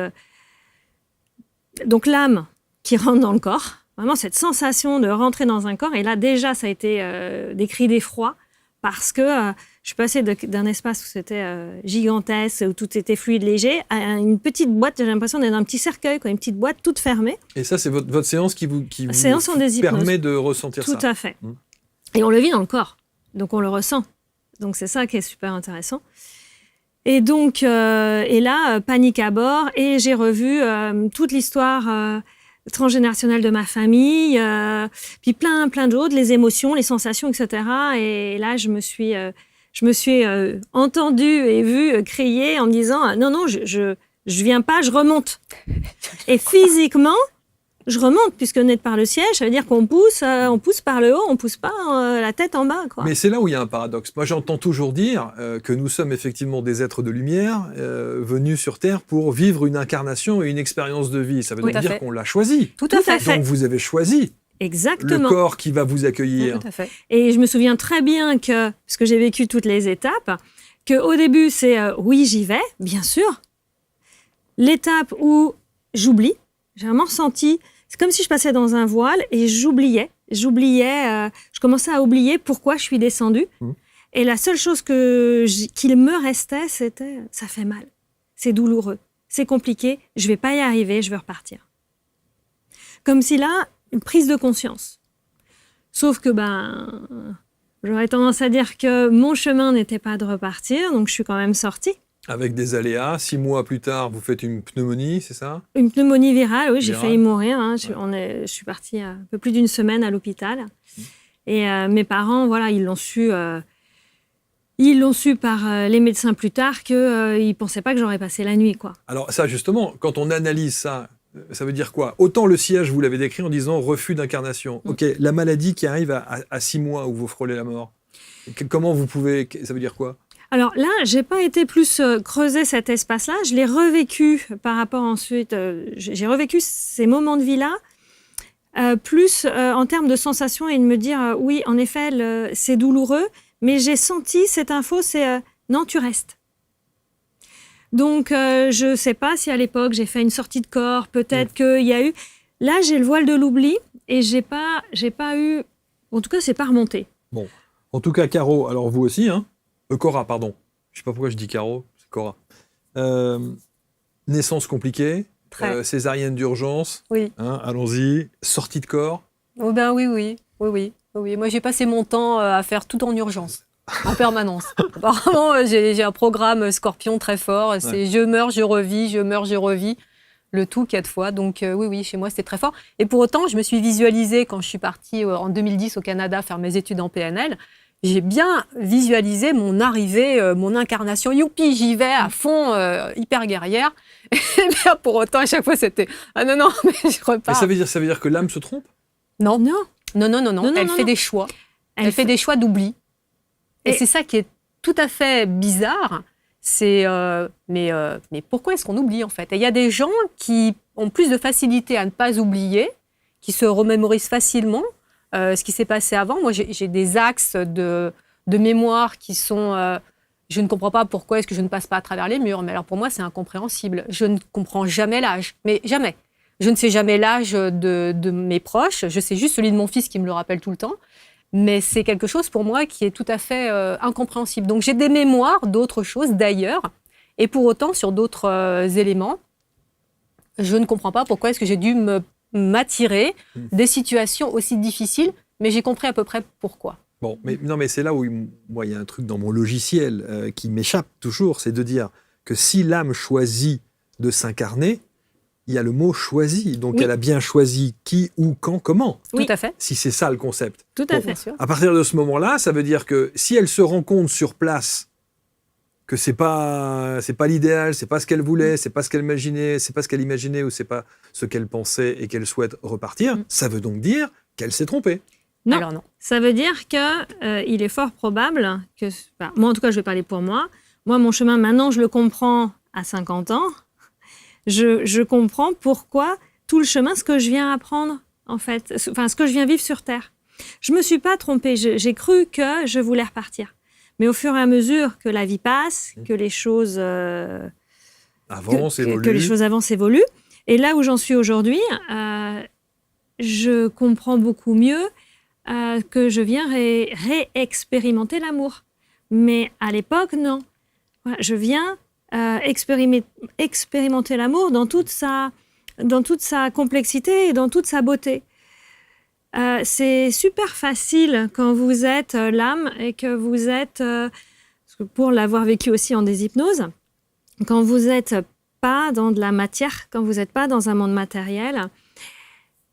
donc l'âme qui rentre dans le corps, vraiment cette sensation de rentrer dans un corps. Et là, déjà, ça a été des cris d'effroi parce que je suis passée d'un espace où c'était gigantesque, où tout était fluide, léger, à une petite boîte. J'ai l'impression d'être dans un petit cercueil, une petite boîte toute fermée. Et ça, c'est votre séance qui vous séance en déshypnose. Permet de ressentir ça. Tout à fait. Et on le vit dans le corps, donc on le ressent. Donc c'est ça qui est super intéressant. Et donc, et là, panique à bord, et j'ai revu toute l'histoire transgénérationnelle de ma famille, puis plein d'autres, les émotions, les sensations, etc. Et là, je me suis entendue et vue crier en me disant non, je viens pas, je remonte. Et physiquement, je remonte, puisque naître par le siège, ça veut dire qu'on pousse par le haut, on pousse pas la tête en bas, quoi. Mais c'est là où il y a un paradoxe. Moi, j'entends toujours dire que nous sommes effectivement des êtres de lumière venus sur Terre pour vivre une incarnation et une expérience de vie. Ça veut donc dire qu'on l'a choisi. Tout à fait. Donc vous avez choisi exactement le corps qui va vous accueillir. Tout à fait. Et je me souviens très bien que, parce que j'ai vécu toutes les étapes, qu'au début, c'est oui, j'y vais, bien sûr. L'étape où j'oublie, j'ai vraiment ressenti... C'est comme si je passais dans un voile et j'oubliais, je commençais à oublier pourquoi je suis descendue. Et la seule chose qu'il me restait, c'était ça fait mal, c'est douloureux, c'est compliqué, je vais pas y arriver, je vais repartir. Comme si là, une prise de conscience. Sauf que j'aurais tendance à dire que mon chemin n'était pas de repartir, donc je suis quand même sortie. Avec des aléas, 6 mois plus tard, vous faites une pneumonie, c'est ça? Une pneumonie virale, oui, j'ai failli mourir. Je suis partie un peu plus d'une semaine à l'hôpital. Et mes parents, voilà, ils l'ont su par les médecins plus tard qu'ils ne pensaient pas que j'aurais passé la nuit, quoi. Alors ça, justement, quand on analyse ça, ça veut dire quoi? Autant le siège, vous l'avez décrit en disant refus d'incarnation. Ok, la maladie qui arrive à 6 mois où vous frôlez la mort, comment vous pouvez... Ça veut dire quoi? Alors là, j'ai pas été plus creuser cet espace-là. Je l'ai revécu par rapport ensuite. J'ai revécu ces moments de vie-là plus en termes de sensations et de me dire oui, en effet, c'est douloureux, mais j'ai senti cette info, c'est non, tu restes. Donc, je ne sais pas si à l'époque j'ai fait une sortie de corps, peut-être qu'il y a eu. Là, j'ai le voile de l'oubli et j'ai pas eu. En tout cas, c'est pas remonté. Bon, en tout cas, Caro, alors vous aussi, hein, Cora, pardon. Je sais pas pourquoi je dis Caro, c'est Cora. Naissance compliquée, césarienne d'urgence. Oui. Hein, allons-y. Sortie de corps. Oh ben oui. Moi, j'ai passé mon temps à faire tout en urgence, en permanence. Apparemment, j'ai un programme Scorpion très fort. C'est je meurs, je revis, je meurs, je revis. Le tout 4 fois. Donc oui, chez moi, c'était très fort. Et pour autant, je me suis visualisée quand je suis partie en 2010 au Canada faire mes études en PNL. J'ai bien visualisé mon arrivée, mon incarnation. Youpi, j'y vais à fond, hyper guerrière. Et bien pour autant, à chaque fois, c'était ah non, mais je repars. Mais ça veut dire que l'âme se trompe? Non. Elle fait des choix. Elle fait des choix d'oubli. Et c'est ça qui est tout à fait bizarre. C'est mais pourquoi est-ce qu'on oublie en fait? Et il y a des gens qui ont plus de facilité à ne pas oublier, qui se remémorisent facilement ce qui s'est passé avant. Moi, j'ai des axes de mémoire qui sont... je ne comprends pas pourquoi est-ce que je ne passe pas à travers les murs. Mais alors pour moi, c'est incompréhensible. Je ne comprends jamais l'âge. Mais jamais. Je ne sais jamais l'âge de mes proches. Je sais juste celui de mon fils qui me le rappelle tout le temps. Mais c'est quelque chose pour moi qui est tout à fait incompréhensible. Donc j'ai des mémoires d'autres choses d'ailleurs. Et pour autant, sur d'autres éléments, je ne comprends pas pourquoi est-ce que j'ai dû m'attirer des situations aussi difficiles. Mais j'ai compris à peu près pourquoi. Bon, mais c'est là où moi, il y a un truc dans mon logiciel qui m'échappe toujours, c'est de dire que si l'âme choisit de s'incarner, il y a le mot choisi. Donc elle a bien choisi qui, où, quand, comment. Oui. Tout à fait. Si c'est ça le concept. Tout à fait. À partir de ce moment-là, ça veut dire que si elle se rend compte sur place que c'est pas l'idéal, c'est pas ce qu'elle voulait, c'est pas ce qu'elle imaginait, c'est pas ce qu'elle imaginait ou c'est pas ce qu'elle pensait et qu'elle souhaite repartir, ça veut donc dire qu'elle s'est trompée. Non. Alors non. Ça veut dire qu'il est fort probable que... moi, en tout cas, je vais parler pour moi. Moi, mon chemin, maintenant, je le comprends à 50 ans. Je comprends pourquoi tout le chemin, ce que je viens apprendre, en fait, ce que je viens vivre sur Terre. Je ne me suis pas trompée. J'ai cru que je voulais repartir. Mais au fur et à mesure que la vie passe, que les choses... avancent, évoluent. Que les choses avancent, évoluent. Et là où j'en suis aujourd'hui, je comprends beaucoup mieux que je viens réexpérimenter l'amour. Mais à l'époque, non. Voilà, je viens expérimenter l'amour dans toute sa complexité et dans toute sa beauté. C'est super facile quand vous êtes l'âme et que vous êtes, parce que pour l'avoir vécu aussi en déshypnose, quand vous n'êtes pas dans de la matière, quand vous n'êtes pas dans un monde matériel,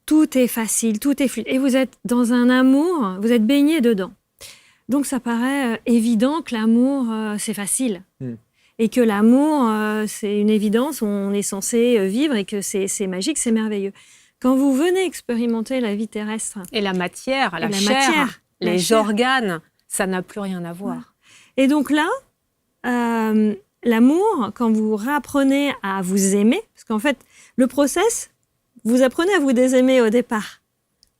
tout est facile, tout est fluide. Et vous êtes dans un amour, vous êtes baigné dedans. Donc ça paraît évident que l'amour, c'est facile. Et que l'amour, c'est une évidence, on est censé vivre et que c'est magique, c'est merveilleux. Quand vous venez expérimenter la vie terrestre... Et la matière, la chair, les organes, ça n'a plus rien à voir. Et donc là, l'amour, quand vous réapprenez à vous aimer, parce qu'en fait, le process, vous apprenez à vous désaimer au départ.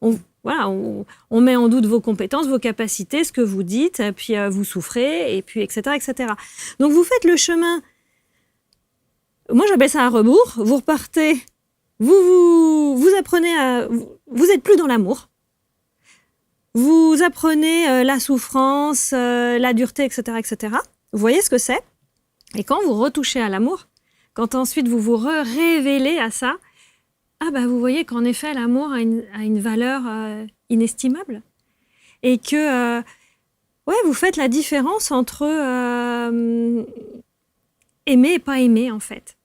On met en doute vos compétences, vos capacités, ce que vous dites, puis vous souffrez, et puis etc., etc. Donc vous faites le chemin, moi j'appelle ça un rebours, vous repartez, vous apprenez à... Vous n'êtes plus dans l'amour. Vous apprenez la souffrance, la dureté, etc., etc. Vous voyez ce que c'est. Et quand vous retouchez à l'amour, quand ensuite vous vous révélez à ça, vous voyez qu'en effet, l'amour a une valeur inestimable. Et que vous faites la différence entre aimer et pas aimer, en fait.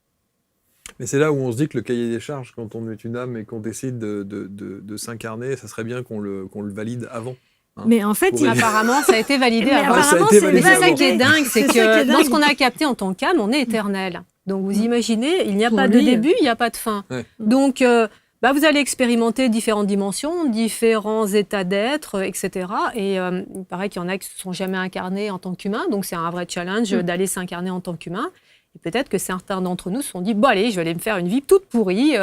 Mais c'est là où on se dit que le cahier des charges, quand on est une âme et qu'on décide de s'incarner, ça serait bien qu'on le valide avant. Hein, mais en fait, apparemment, ça a été validé avant. Apparemment, c'est ça qui est dingue, c'est que dans ce qu'on a capté en tant qu'âme, on est éternel. Donc vous imaginez, il n'y a pas de début, il n'y a pas de fin. Ouais. Donc vous allez expérimenter différentes dimensions, différents états d'être, etc. Et il paraît qu'il y en a qui ne se sont jamais incarnés en tant qu'humains, donc c'est un vrai challenge d'aller s'incarner en tant qu'humain. Et peut-être que certains d'entre nous se sont dit, bon allez, je vais aller me faire une vie toute pourrie,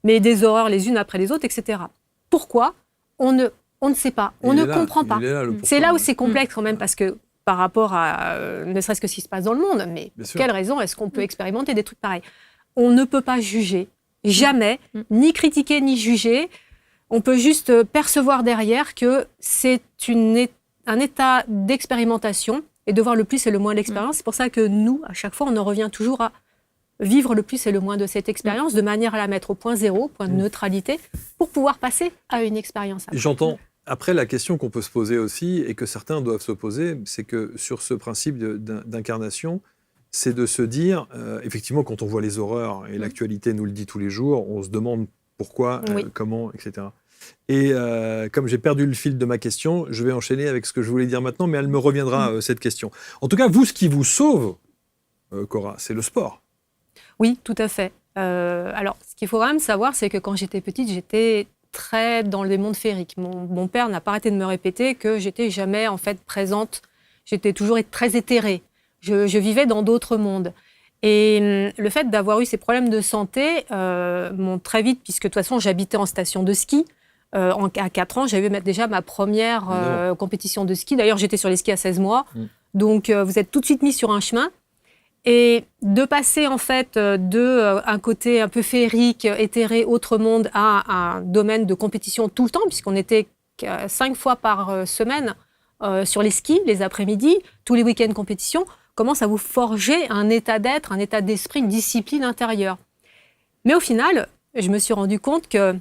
mais des horreurs les unes après les autres, etc. Pourquoi ? On ne sait pas, on ne comprend pas. C'est là où c'est complexe quand même, parce que par rapport à ne serait-ce que ce qui se passe dans le monde, mais quelle raison est-ce qu'on peut expérimenter des trucs pareils ? On ne peut pas juger, jamais, ni critiquer, ni juger. On peut juste percevoir derrière que c'est un état d'expérimentation et de voir le plus et le moins d'expérience. C'est pour ça que nous, à chaque fois, on en revient toujours à vivre le plus et le moins de cette expérience de manière à la mettre au point zéro, point de neutralité, pour pouvoir passer à une expérience. J'entends. Après, la question qu'on peut se poser aussi, et que certains doivent se poser, c'est que sur ce principe d'incarnation, c'est de se dire, effectivement, quand on voit les horreurs, et l'actualité nous le dit tous les jours, on se demande pourquoi, comment, etc. Et comme j'ai perdu le fil de ma question, je vais enchaîner avec ce que je voulais dire maintenant, mais elle me reviendra, cette question. En tout cas, vous, ce qui vous sauve, Cora, c'est le sport. Oui, tout à fait. Alors, ce qu'il faut quand même savoir, c'est que quand j'étais petite, j'étais très dans les mondes féeriques. Mon père n'a pas arrêté de me répéter que j'étais jamais en fait présente. J'étais toujours très éthérée. Je vivais dans d'autres mondes. Et le fait d'avoir eu ces problèmes de santé m'ont très vite, puisque de toute façon j'habitais en station de ski. À 4 ans, j'avais déjà ma première compétition de ski. D'ailleurs, j'étais sur les skis à 16 mois. Donc, vous êtes tout de suite mis sur un chemin. Et de passer en fait un côté un peu féerique, éthéré, autre monde, à un domaine de compétition tout le temps, puisqu'on était 5 fois par semaine sur les skis, les après-midi, tous les week-ends compétition, commence à vous forger un état d'être, un état d'esprit, une discipline intérieure. Mais au final, je me suis rendu compte que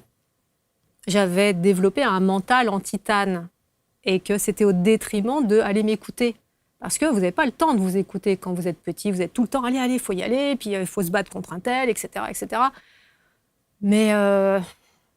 j'avais développé un mental en titane et que c'était au détriment d'aller m'écouter. Parce que vous n'avez pas le temps de vous écouter quand vous êtes petit. Vous êtes tout le temps, allez, il faut y aller, puis il faut se battre contre un tel, etc. etc. Mais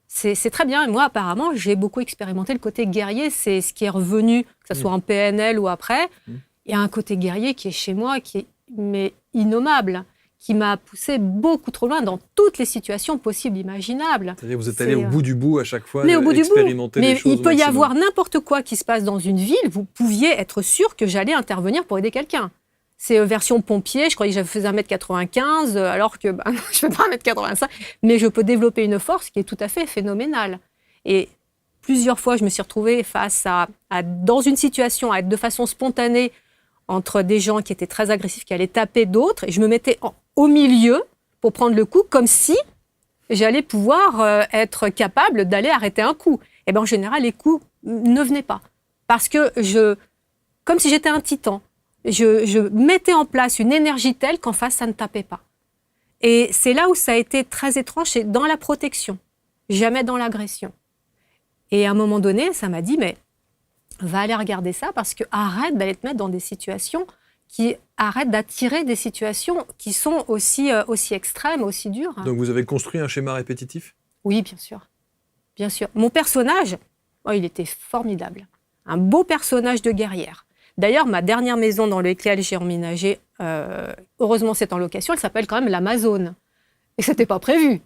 c'est très bien. Et moi, apparemment, j'ai beaucoup expérimenté le côté guerrier. C'est ce qui est revenu, que ce soit en PNL ou après. Il y a un côté guerrier qui est chez moi, qui est innommable, qui m'a poussé beaucoup trop loin dans toutes les situations possibles, imaginables. C'est-à-dire que vous êtes allé au bout du bout à chaque fois, expérimenter les choses. Mais il peut y avoir n'importe quoi qui se passe dans une ville, vous pouviez être sûr que j'allais intervenir pour aider quelqu'un. C'est version pompier, je croyais que je faisais 1m95, alors que je ne fais pas 1m85, mais je peux développer une force qui est tout à fait phénoménale. Et plusieurs fois, je me suis retrouvée dans une situation, à être de façon spontanée, entre des gens qui étaient très agressifs, qui allaient taper d'autres, et je me mettais au milieu pour prendre le coup, comme si j'allais pouvoir être capable d'aller arrêter un coup. Et bien en général, les coups ne venaient pas. Parce que comme si j'étais un titan, je mettais en place une énergie telle qu'en face, ça ne tapait pas. Et c'est là où ça a été très étrange, c'est dans la protection, jamais dans l'agression. Et à un moment donné, ça m'a dit, mais va aller regarder ça, parce que arrête d'aller te mettre dans des situations arrête d'attirer des situations qui sont aussi extrêmes, aussi dures. Donc vous avez construit un schéma répétitif ? Oui, bien sûr. Bien sûr. Mon personnage, il était formidable. Un beau personnage de guerrière. D'ailleurs, ma dernière maison dans laquelle j'ai emménagé, heureusement c'est en location, elle s'appelle quand même l'Amazone. Et ce n'était pas prévu.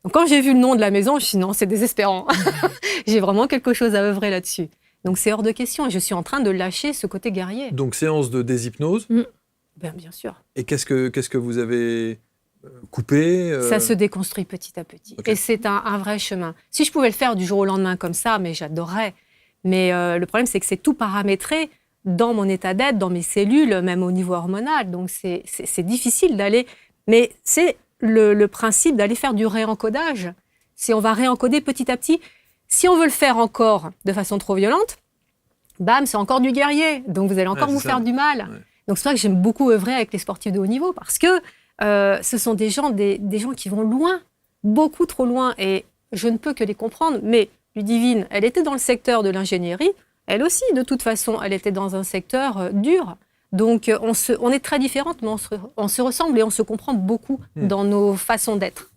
Donc quand j'ai vu le nom de la maison, je me suis dit non, c'est désespérant. J'ai vraiment quelque chose à œuvrer là-dessus. Donc c'est hors de question. Et je suis en train de lâcher ce côté guerrier. Donc séance de déshypnose. Bien sûr. Et qu'est-ce que vous avez coupé Ça se déconstruit petit à petit. Okay. Et c'est un vrai chemin. Si je pouvais le faire du jour au lendemain comme ça, mais j'adorerais. Mais le problème, c'est que c'est tout paramétré dans mon état d'être, dans mes cellules, même au niveau hormonal. Donc c'est difficile d'aller... Mais c'est le principe d'aller faire du réencodage. Si on va réencoder petit à petit... Si on veut le faire encore de façon trop violente, bam, c'est encore du guerrier. Donc, vous allez encore vous faire du mal. Ouais. Donc, c'est pour ça que j'aime beaucoup œuvrer avec les sportifs de haut niveau, parce que ce sont des gens qui vont loin, beaucoup trop loin. Et je ne peux que les comprendre. Mais Ludivine, elle était dans le secteur de l'ingénierie. Elle aussi, de toute façon, elle était dans un secteur dur. Donc, on est très différentes, mais on se ressemble et on se comprend beaucoup dans nos façons d'être.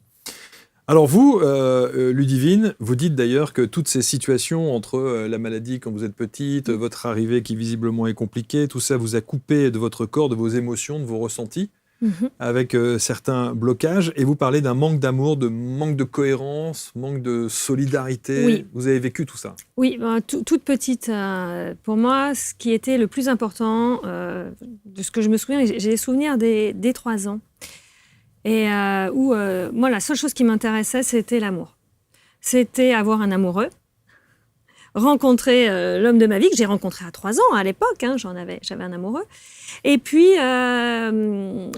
Alors vous, Ludivine, vous dites d'ailleurs que toutes ces situations entre la maladie quand vous êtes petite, votre arrivée qui visiblement est compliquée, tout ça vous a coupé de votre corps, de vos émotions, de vos ressentis. avec certains blocages, et vous parlez d'un manque d'amour, de manque de cohérence, manque de solidarité. Oui. Vous avez vécu tout ça? Oui, toute petite, pour moi, ce qui était le plus important, de ce que je me souviens, j'ai des souvenirs dès 3 ans, et où moi, la seule chose qui m'intéressait, c'était l'amour. C'était avoir un amoureux, rencontrer l'homme de ma vie, que j'ai rencontré à 3 ans à l'époque, j'avais un amoureux, et puis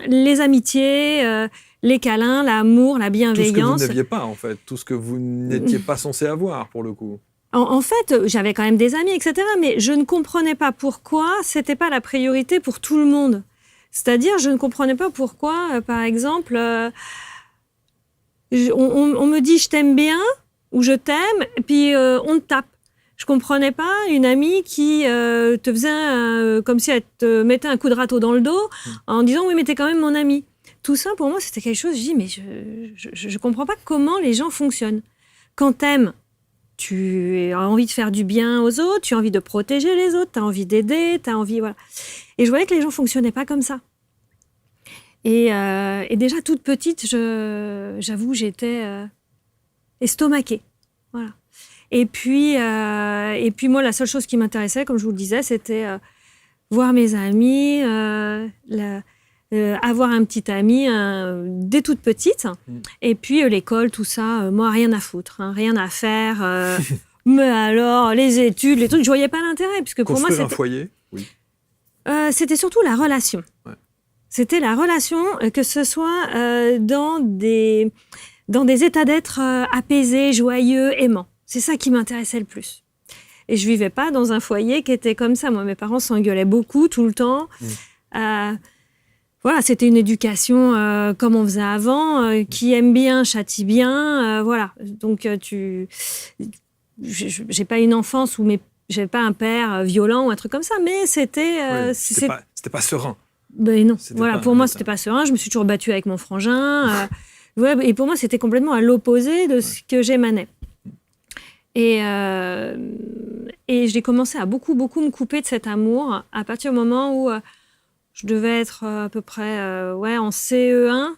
les amitiés, les câlins, l'amour, la Tout ce que bienveillance. vous n'aviez pas, en fait, tout ce que vous n'étiez pas censé avoir, pour le coup. En fait, j'avais quand même des amis, etc., mais je ne comprenais pas pourquoi c'était pas la priorité pour tout le monde. C'est-à-dire, je ne comprenais pas pourquoi, par exemple, on me dit « je t'aime bien » ou « je t'aime », et puis on te tape. Je comprenais pas une amie qui te faisait comme si elle te mettait un coup de râteau dans le dos en disant « oui, mais t'es quand même mon ami ». Tout ça, pour moi, c'était quelque chose, je dis « mais je comprends pas comment les gens fonctionnent ». Quand t'aimes, tu as envie de faire du bien aux autres, tu as envie de protéger les autres, tu as envie d'aider, tu as envie... Voilà. Et je voyais que les gens fonctionnaient pas comme ça. Et déjà, toute petite, j'avoue, j'étais estomaquée. Voilà. Et puis, moi, la seule chose qui m'intéressait, comme je vous le disais, c'était voir mes amis, avoir un petit ami dès toute petite. Et puis, l'école, tout ça, moi, rien à foutre, rien à faire. Mais alors, les études, les trucs, je voyais pas l'intérêt. Puisque pour moi, Construire un foyer, oui. C'était surtout la relation. Ouais. C'était la relation, que ce soit dans des états d'être apaisés, joyeux, aimants. C'est ça qui m'intéressait le plus. Et je vivais pas dans un foyer qui était comme ça. Moi, mes parents s'engueulaient beaucoup, tout le temps. Voilà, c'était une éducation comme on faisait avant, qui aime bien, châtie bien. Voilà. Donc, j'ai pas une enfance où j'avais pas un père violent ou un truc comme ça, mais c'était... C'était pas serein. Ben non, C'était voilà, pas pour un moi, état. c'était pas serein. Je me suis toujours battue avec mon frangin. Ouais, et pour moi, c'était complètement à l'opposé de ce que j'émanais. Et j'ai commencé à beaucoup me couper de cet amour à partir du moment où je devais être à peu près en CE1,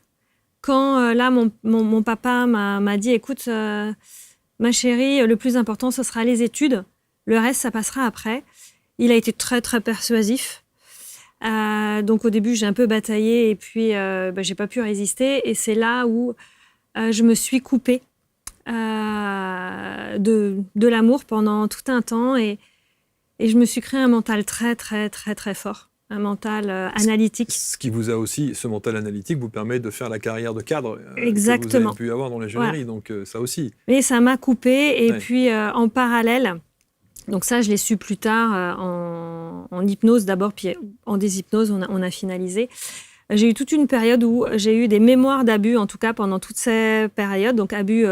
quand là, mon papa m'a dit « Écoute, ma chérie, le plus important, ce sera les études. Le reste, ça passera après. » Il a été très, très persuasif. Donc, au début, j'ai un peu bataillé et puis j'ai pas pu résister. Et c'est là où je me suis coupée de l'amour pendant tout un temps et je me suis créé un mental très, très, très, très fort. Un mental analytique. Ce qui vous a aussi, ce mental analytique vous permet de faire la carrière de cadre que vous Exactement. avez pu avoir dans l'ingénierie, donc ça aussi. Et ça m'a coupée. Et Ouais. puis, en parallèle, donc ça, je l'ai su plus tard en hypnose d'abord, puis en déshypnose, on a finalisé. J'ai eu toute une période où j'ai eu des mémoires d'abus, en tout cas pendant toutes ces périodes, donc abus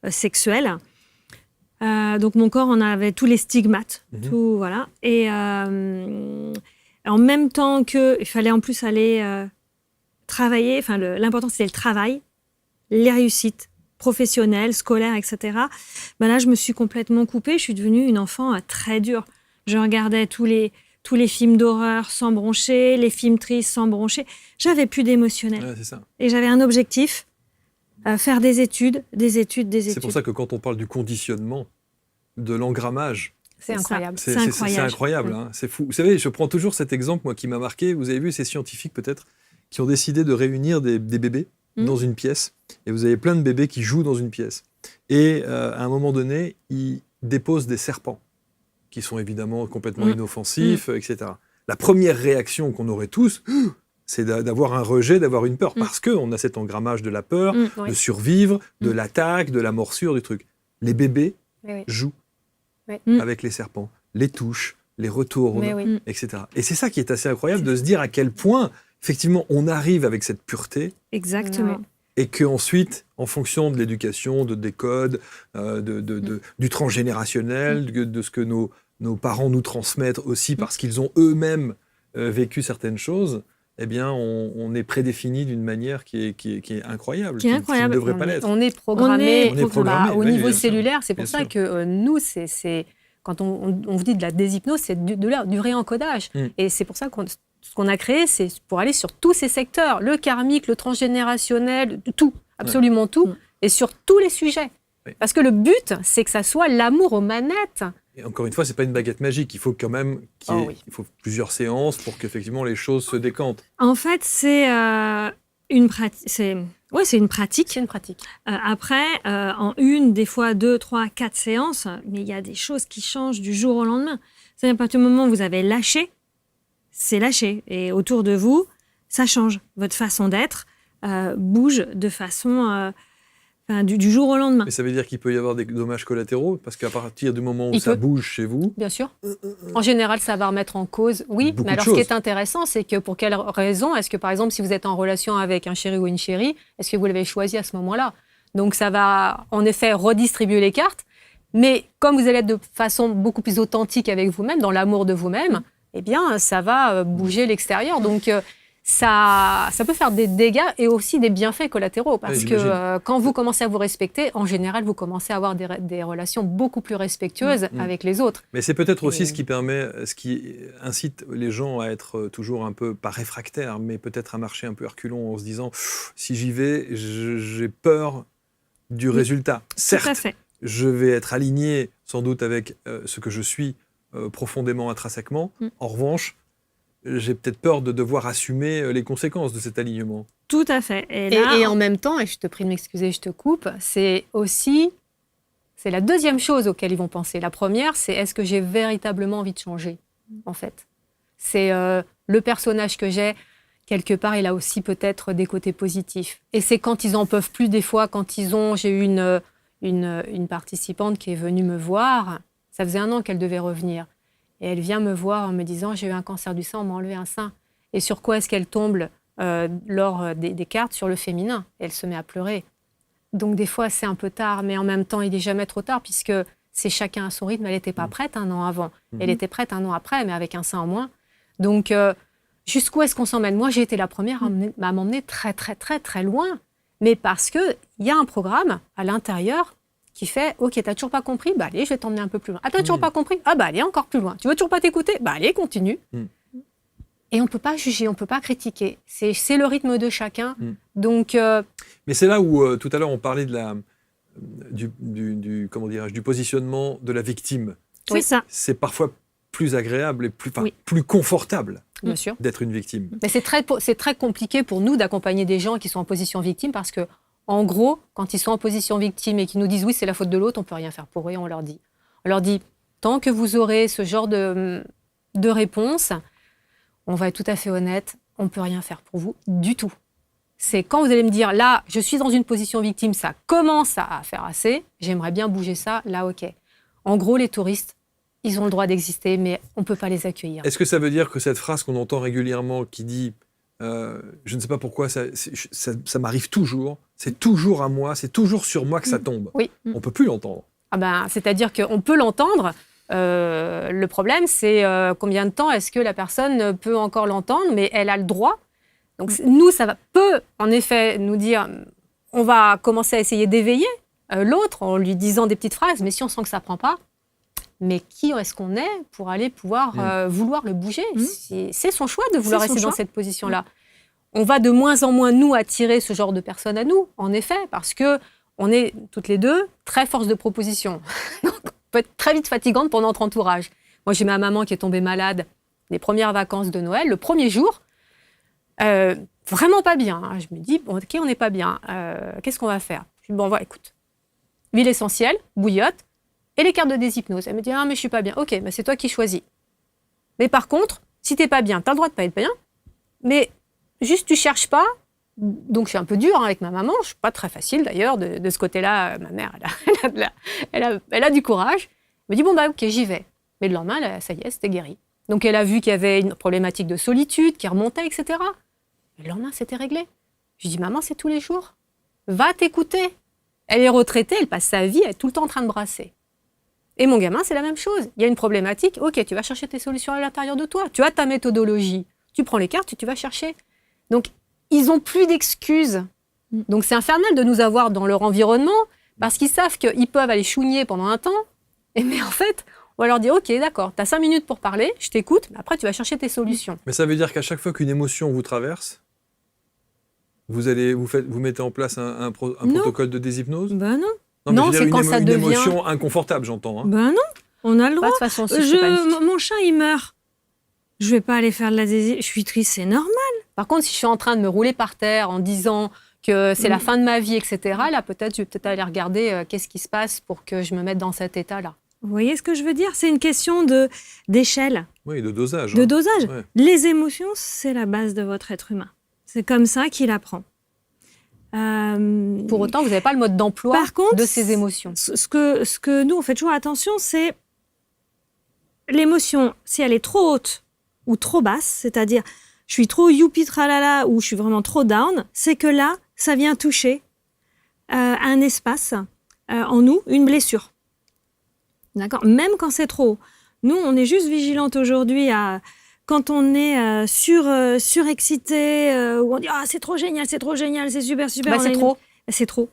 sexuels. Donc mon corps en avait tous les stigmates, tout, voilà. Et en même temps qu'il fallait en plus aller travailler, enfin l'important c'était le travail, les réussites professionnelles, scolaires, etc. Ben là, je me suis complètement coupée. Je suis devenue une enfant très dure. Je regardais tous les films d'horreur sans broncher, les films tristes sans broncher. J'avais plus d'émotionnel. Ouais, c'est ça. Et j'avais un objectif, faire des études. C'est pour ça que quand on parle du conditionnement, de l'engrammage, C'est incroyable. C'est incroyable. C'est incroyable, hein. C'est fou. Vous savez, je prends toujours cet exemple, moi, qui m'a marqué. Vous avez vu ces scientifiques, peut-être, qui ont décidé de réunir des bébés dans une pièce. Et vous avez plein de bébés qui jouent dans une pièce. Et à un moment donné, ils déposent des serpents, qui sont évidemment complètement inoffensifs, etc. La première réaction qu'on aurait tous, c'est d'avoir un rejet, d'avoir une peur, parce qu'on a cet engrammage de la peur, de survivre, de l'attaque, de la morsure, du truc. Les bébés jouent avec les serpents, les touchent, les retournent, etc. Et c'est ça qui est assez incroyable, de se dire à quel point, effectivement, on arrive avec cette pureté. Exactement. Et qu'ensuite, en fonction de l'éducation, des codes, du transgénérationnel, de ce que nos parents nous transmettent aussi, parce qu'ils ont eux-mêmes vécu certaines choses, eh bien, on est prédéfini d'une manière qui est incroyable, qui ne devrait pas l'être. On est programmé, au oui, niveau bien sûr. cellulaire. C'est pour Bien ça sûr. que nous, quand on vous dit de la déshypnose, c'est du réencodage. Et c'est pour ça que ce qu'on a créé, c'est pour aller sur tous ces secteurs, le karmique, le transgénérationnel, tout, absolument tout, et sur tous les sujets. Oui. Parce que le but, c'est que ça soit l'amour aux manettes. Et encore une fois, c'est pas une baguette magique. Il faut quand même il faut plusieurs séances pour qu'effectivement les choses se décantent. En fait, c'est une pratique. C'est une pratique. C'est une pratique. Après, en 1, des fois 2, 3, 4 séances, mais il y a des choses qui changent du jour au lendemain. C'est-à-dire, à partir du moment où vous avez lâché, c'est lâché. Et autour de vous, ça change. Votre façon d'être bouge de façon du jour au lendemain. Mais ça veut dire qu'il peut y avoir des dommages collatéraux, parce qu'à partir du moment où ça bouge chez vous... Bien sûr. En général, ça va remettre en cause, oui. Beaucoup Mais alors, de ce qui choses. est intéressant, c'est que pour quelle raison? Est-ce que, par exemple, si vous êtes en relation avec un chéri ou une chérie, est-ce que vous l'avez choisi à ce moment-là? Donc, ça va, en effet, redistribuer les cartes. Mais comme vous allez être de façon beaucoup plus authentique avec vous-même, dans l'amour de vous-même, eh bien, ça va bouger l'extérieur. Donc, ça peut faire des dégâts et aussi des bienfaits collatéraux. Parce que quand vous commencez à vous respecter, en général, vous commencez à avoir des relations beaucoup plus respectueuses avec les autres. Mais c'est peut-être aussi ce qui incite les gens à être toujours un peu, pas réfractaires, mais peut-être à marcher un peu à reculons en se disant « si j'y vais, j'ai peur du résultat ». Certes, Tout à fait. je vais être aligné sans doute avec ce que je suis profondément intrinsèquement. En revanche, j'ai peut-être peur de devoir assumer les conséquences de cet alignement. Tout à fait. Et en même temps, et je te prie de m'excuser, je te coupe, c'est la deuxième chose auquel ils vont penser. La première, c'est est-ce que j'ai véritablement envie de changer, en fait. C'est le personnage que j'ai, quelque part, il a aussi peut-être des côtés positifs. Et c'est quand ils en peuvent plus, des fois, j'ai eu une participante qui est venue me voir, ça faisait 1 an qu'elle devait revenir. Et elle vient me voir en me disant « j'ai eu un cancer du sein, on m'a enlevé un sein ». Et sur quoi est-ce qu'elle tombe lors des cartes? Sur le féminin. Et elle se met à pleurer. Donc des fois, c'est un peu tard, mais en même temps, il n'est jamais trop tard, puisque c'est chacun à son rythme. Elle n'était pas prête 1 an avant. Elle était prête 1 an après, mais avec un sein en moins. Donc, jusqu'où est-ce qu'on s'emmène? Moi, j'ai été la première à m'emmener très, très, très, très loin. Mais parce qu'il y a un programme à l'intérieur qui fait « Ok, t'as toujours pas compris? Bah allez, je vais t'emmener un peu plus loin. Ah, t'as toujours pas compris? Ah bah allez, encore plus loin. Tu veux toujours pas t'écouter? Bah allez, continue. Et on peut pas juger, on peut pas critiquer. C'est le rythme de chacun. Donc, Mais c'est là où, tout à l'heure, on parlait du positionnement de la victime. c'est ça. C'est parfois plus agréable et plus confortable bien sûr. d'être une victime. Mais c'est très compliqué pour nous d'accompagner des gens qui sont en position victime parce que, en gros, quand ils sont en position victime et qu'ils nous disent oui, c'est la faute de l'autre, on peut rien faire pour eux. On leur dit, tant que vous aurez ce genre de réponse, on va être tout à fait honnête, on peut rien faire pour vous du tout. C'est quand vous allez me dire, là, je suis dans une position victime, ça commence à faire assez, j'aimerais bien bouger ça, là, ok. En gros, les touristes, ils ont le droit d'exister, mais on ne peut pas les accueillir. Est-ce que ça veut dire que cette phrase qu'on entend régulièrement qui dit je ne sais pas pourquoi, ça m'arrive toujours, c'est toujours à moi, c'est toujours sur moi que ça tombe. Oui. On ne peut plus l'entendre. Ah ben, c'est-à-dire qu'on peut l'entendre. Le problème, c'est combien de temps est-ce que la personne peut encore l'entendre, mais elle a le droit. Donc nous, peut en effet nous dire, on va commencer à essayer d'éveiller l'autre en lui disant des petites phrases, mais si on sent que ça ne prend pas, mais qui est-ce qu'on est pour aller pouvoir vouloir le bouger? C'est son choix de vouloir rester dans cette position-là. On va de moins en moins, nous, attirer ce genre de personnes à nous, en effet, parce qu'on est toutes les deux très force de proposition. Donc, on peut être très vite fatigante pour notre entourage. Moi, j'ai ma maman qui est tombée malade les premières vacances de Noël, le premier jour, vraiment pas bien. Hein. Je me dis, bon, ok, on n'est pas bien. Qu'est-ce qu'on va faire? Je dis, bon, voilà, écoute, huile essentielle, bouillotte, et les cartes de déshypnose. Elle me dit, ah, mais je suis pas bien. Ok, bah, c'est toi qui choisis. Mais par contre, si t'es pas bien, t'as le droit de pas être bien, mais juste tu cherches pas. Donc je suis un peu dure avec ma maman, je suis pas très facile d'ailleurs de ce côté-là. Ma mère, elle a du courage. Elle me dit, bon, bah ok, j'y vais. Mais le lendemain, ça y est, c'était guéri. Donc elle a vu qu'il y avait une problématique de solitude qui remontait, etc. Et le lendemain, c'était réglé. Je dis, maman, c'est tous les jours. Va t'écouter. Elle est retraitée, elle passe sa vie, elle est tout le temps en train de brasser. Et mon gamin, c'est la même chose. Il y a une problématique, ok, tu vas chercher tes solutions à l'intérieur de toi. Tu as ta méthodologie. Tu prends les cartes et tu vas chercher. Donc, ils n'ont plus d'excuses. Donc, c'est infernal de nous avoir dans leur environnement parce qu'ils savent qu'ils peuvent aller chougner pendant un temps. Mais en fait, On va leur dire, OK, d'accord, tu as 5 minutes pour parler, je t'écoute, mais après, tu vas chercher tes solutions. Mais ça veut dire qu'à chaque fois qu'une émotion vous traverse, vous mettez en place un protocole de déshypnose? Ben non. mais Non, je veux dire c'est quand ça une devient- émotion inconfortable, j'entends. Hein. Ben non, on a le Pas droit. de façon systématique. Mon chat, il meurt. Je vais pas aller faire de la je suis triste, c'est normal. Par contre, si je suis en train de me rouler par terre en disant que c'est la fin de ma vie, etc., là, peut-être, je vais peut-être aller regarder qu'est-ce qui se passe pour que je me mette dans cet état-là. Vous voyez ce que je veux dire? C'est une question d'échelle, Oui, de dosage. de hein. dosage. Ouais. Les émotions, c'est la base de votre être humain. C'est comme ça qu'il apprend. Pour autant, vous n'avez pas le mode d'emploi Par contre, de ces émotions. ce que nous, on fait toujours attention, c'est l'émotion, si elle est trop haute ou trop basse, c'est-à-dire je suis trop youpi tralala ou je suis vraiment trop down, c'est que là, ça vient toucher un espace en nous, une blessure. D'accord? Même quand c'est trop haut. Nous, on est juste vigilante aujourd'hui à quand on est surexcité, où on dit ah c'est trop génial, c'est super, Bah, c'est trop. C'est trop.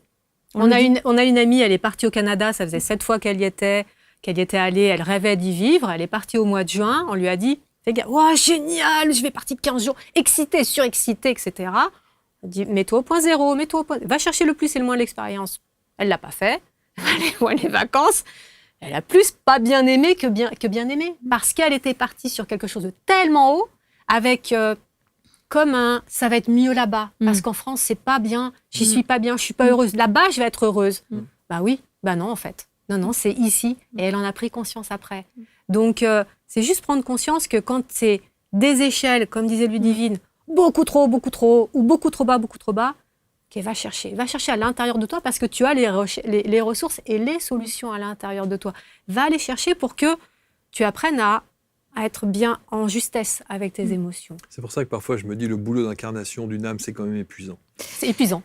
On a une amie, elle est partie au Canada, ça faisait 7 fois qu'elle y était allée, elle rêvait d'y vivre, elle est partie au mois de juin, on lui a dit, fais gaffe, wow, génial, je vais partir 15 jours, excitée, surexcitée, etc. On dit, mets-toi au point zéro, va chercher le plus et le moins de l'expérience. Elle l'a pas fait, elle est où les vacances, elle a plus pas bien aimé que bien aimé, parce qu'elle était partie sur quelque chose de tellement haut, avec comme ça va être mieux là-bas, parce qu'en France, c'est pas bien, j'y suis pas bien, je suis pas heureuse. Là-bas, je vais être heureuse. Bah oui, bah non, en fait. Non, c'est ici. Et elle en a pris conscience après. Donc, c'est juste prendre conscience que quand c'est des échelles, comme disait Ludivine, beaucoup trop haut, ou beaucoup trop bas, OK, va chercher à l'intérieur de toi, parce que tu as les ressources et les solutions à l'intérieur de toi. Va les chercher pour que tu apprennes à être bien en justesse avec tes émotions. C'est pour ça que parfois je me dis le boulot d'incarnation d'une âme, c'est quand même épuisant. C'est épuisant.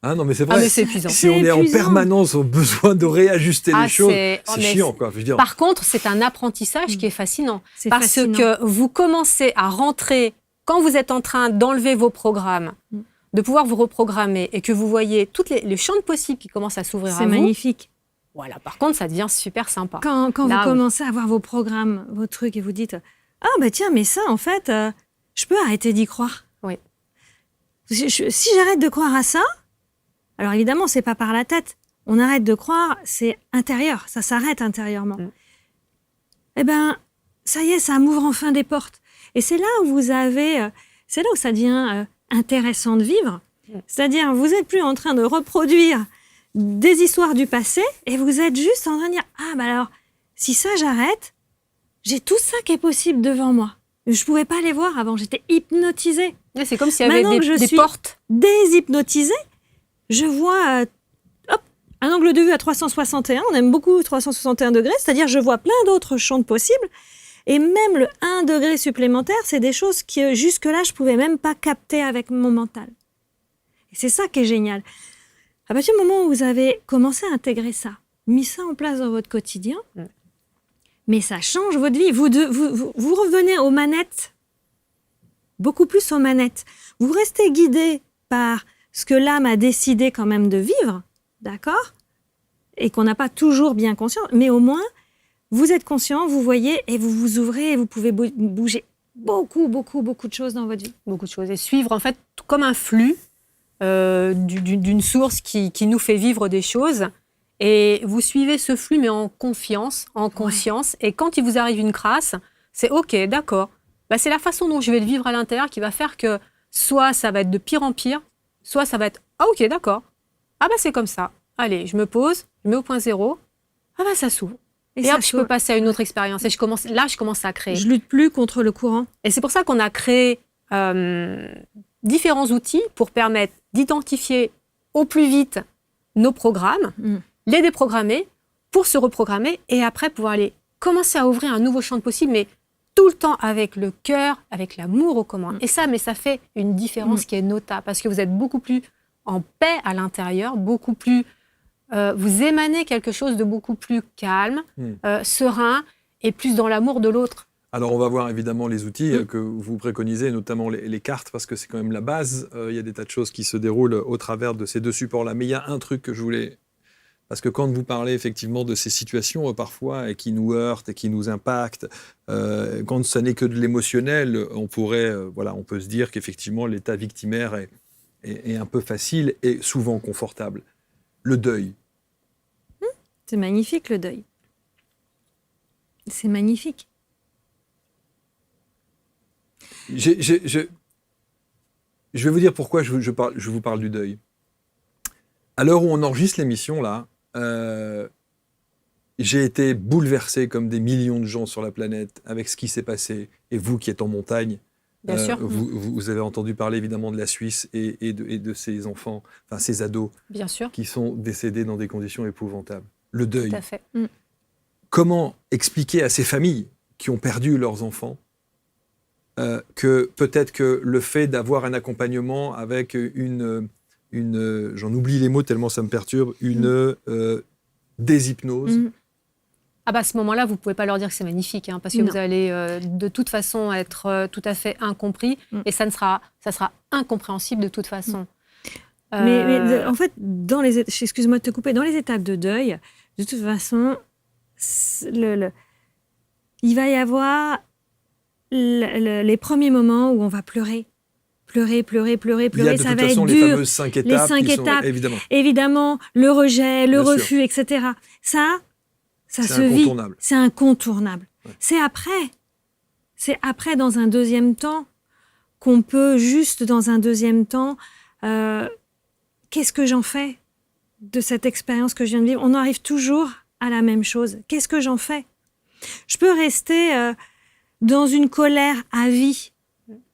Ah non, mais c'est vrai. Ah, mais c'est épuisant. Si on est en permanence au besoin de réajuster les choses, c'est mais chiant, quoi. Je veux dire. Par contre, c'est un apprentissage qui est fascinant. C'est Parce fascinant. que vous commencez à rentrer, quand vous êtes en train d'enlever vos programmes, de pouvoir vous reprogrammer et que vous voyez tous les champs de possibles qui commencent à s'ouvrir à C'est vous. magnifique. Voilà, par contre, ça devient super sympa. Quand Là, vous oui. commencez à voir vos programmes, vos trucs, et vous dites « Ah, bah tiens, mais ça, en fait, je peux arrêter d'y croire. » Oui. Si j'arrête de croire à ça, alors évidemment, c'est pas par la tête. On arrête de croire, c'est intérieur, ça s'arrête intérieurement. Eh ben, ça y est, ça m'ouvre enfin des portes. Et c'est là où c'est là où ça devient intéressant de vivre. C'est-à-dire, vous n'êtes plus en train de reproduire des histoires du passé et vous êtes juste en train de dire « Ah, bah alors, si ça, j'arrête, j'ai tout ça qui est possible devant moi. Je pouvais pas les voir avant, j'étais hypnotisée. Ouais, c'est comme s'il y avait Maintenant que je des suis portes. Déshypnotisée, je vois un angle de vue à 361, on aime beaucoup 361 degrés, c'est-à-dire je vois plein d'autres champs de possibles, et même le 1 degré supplémentaire, c'est des choses que jusque-là, je pouvais même pas capter avec mon mental. Et c'est ça qui est génial. À partir du moment où vous avez commencé à intégrer ça, mis ça en place dans votre quotidien, mais ça change votre vie. Vous revenez aux manettes, beaucoup plus aux manettes. Vous restez guidé par ce que l'âme a décidé quand même de vivre, d'accord? Et qu'on n'a pas toujours bien conscience, mais au moins, vous êtes conscient, vous voyez, et vous vous ouvrez, et vous pouvez bouger beaucoup de choses dans votre vie. Beaucoup de choses. Et suivre, en fait, comme un flux d'une source qui nous fait vivre des choses. Et vous suivez ce flux, mais en confiance, en conscience. Et quand il vous arrive une crasse, c'est OK, d'accord. Bah, c'est la façon dont je vais le vivre à l'intérieur qui va faire que soit ça va être de pire en pire, soit ça va être « Ah, OK, d'accord. Ah, bah, c'est comme ça. Allez, je me pose, je mets au point zéro. Ah, bah, ça s'ouvre. Et ça hop, je peux passer à une autre expérience. Et je commence à créer. Je lutte plus contre le courant. Et c'est pour ça qu'on a créé différents outils pour permettre d'identifier au plus vite nos programmes, les déprogrammer pour se reprogrammer et après pouvoir aller commencer à ouvrir un nouveau champ de possibles, mais tout le temps avec le cœur, avec l'amour aux commandes. Et ça, mais ça fait une différence qui est notable parce que vous êtes beaucoup plus en paix à l'intérieur, beaucoup plus... vous émanez quelque chose de beaucoup plus calme, serein et plus dans l'amour de l'autre. Alors, on va voir évidemment les outils que vous préconisez, notamment les cartes, parce que c'est quand même la base. Il y a des tas de choses qui se déroulent au travers de ces deux supports-là. Mais il y a un truc que je voulais Parce que quand vous parlez effectivement de ces situations parfois et qui nous heurtent et qui nous impactent, quand ça n'est que de l'émotionnel, on peut se dire qu'effectivement l'état victimaire est un peu facile et souvent confortable. Le deuil. C'est magnifique, le deuil. C'est magnifique. Je vais vous dire pourquoi je vous parle du deuil. À l'heure où on enregistre l'émission, là, j'ai été bouleversé comme des millions de gens sur la planète avec ce qui s'est passé. Et vous qui êtes en montagne, Bien sûr. vous avez entendu parler évidemment de la Suisse et de ces enfants, enfin ces ados, Bien sûr. qui sont décédés dans des conditions épouvantables. Le deuil. Tout à fait. Comment expliquer à ces familles qui ont perdu leurs enfants que peut-être que le fait d'avoir un accompagnement avec une j'en oublie les mots tellement ça me perturbe, une déshypnose. Ah bah à ce moment-là, vous ne pouvez pas leur dire que c'est magnifique, hein, parce que Non. vous allez de toute façon être tout à fait incompris, et ça sera incompréhensible de toute façon. Mais en fait, excuse-moi de te couper, dans les étapes de deuil, de toute façon, il va y avoir les premiers moments où on va pleurer. Pleurer. Il y a de Ça toute va façon être les dur. fameuses 5 étapes. Les 5 qui sont, étapes. évidemment. Évidemment, le rejet, le Bien refus, etc. Ça C'est se vit. incontournable. C'est incontournable. Ouais. C'est après, dans un deuxième temps, qu'on peut juste, dans un deuxième temps, qu'est-ce que j'en fais de cette expérience que je viens de vivre? On arrive toujours à la même chose. Qu'est-ce que j'en fais? Je peux rester dans une colère à vie.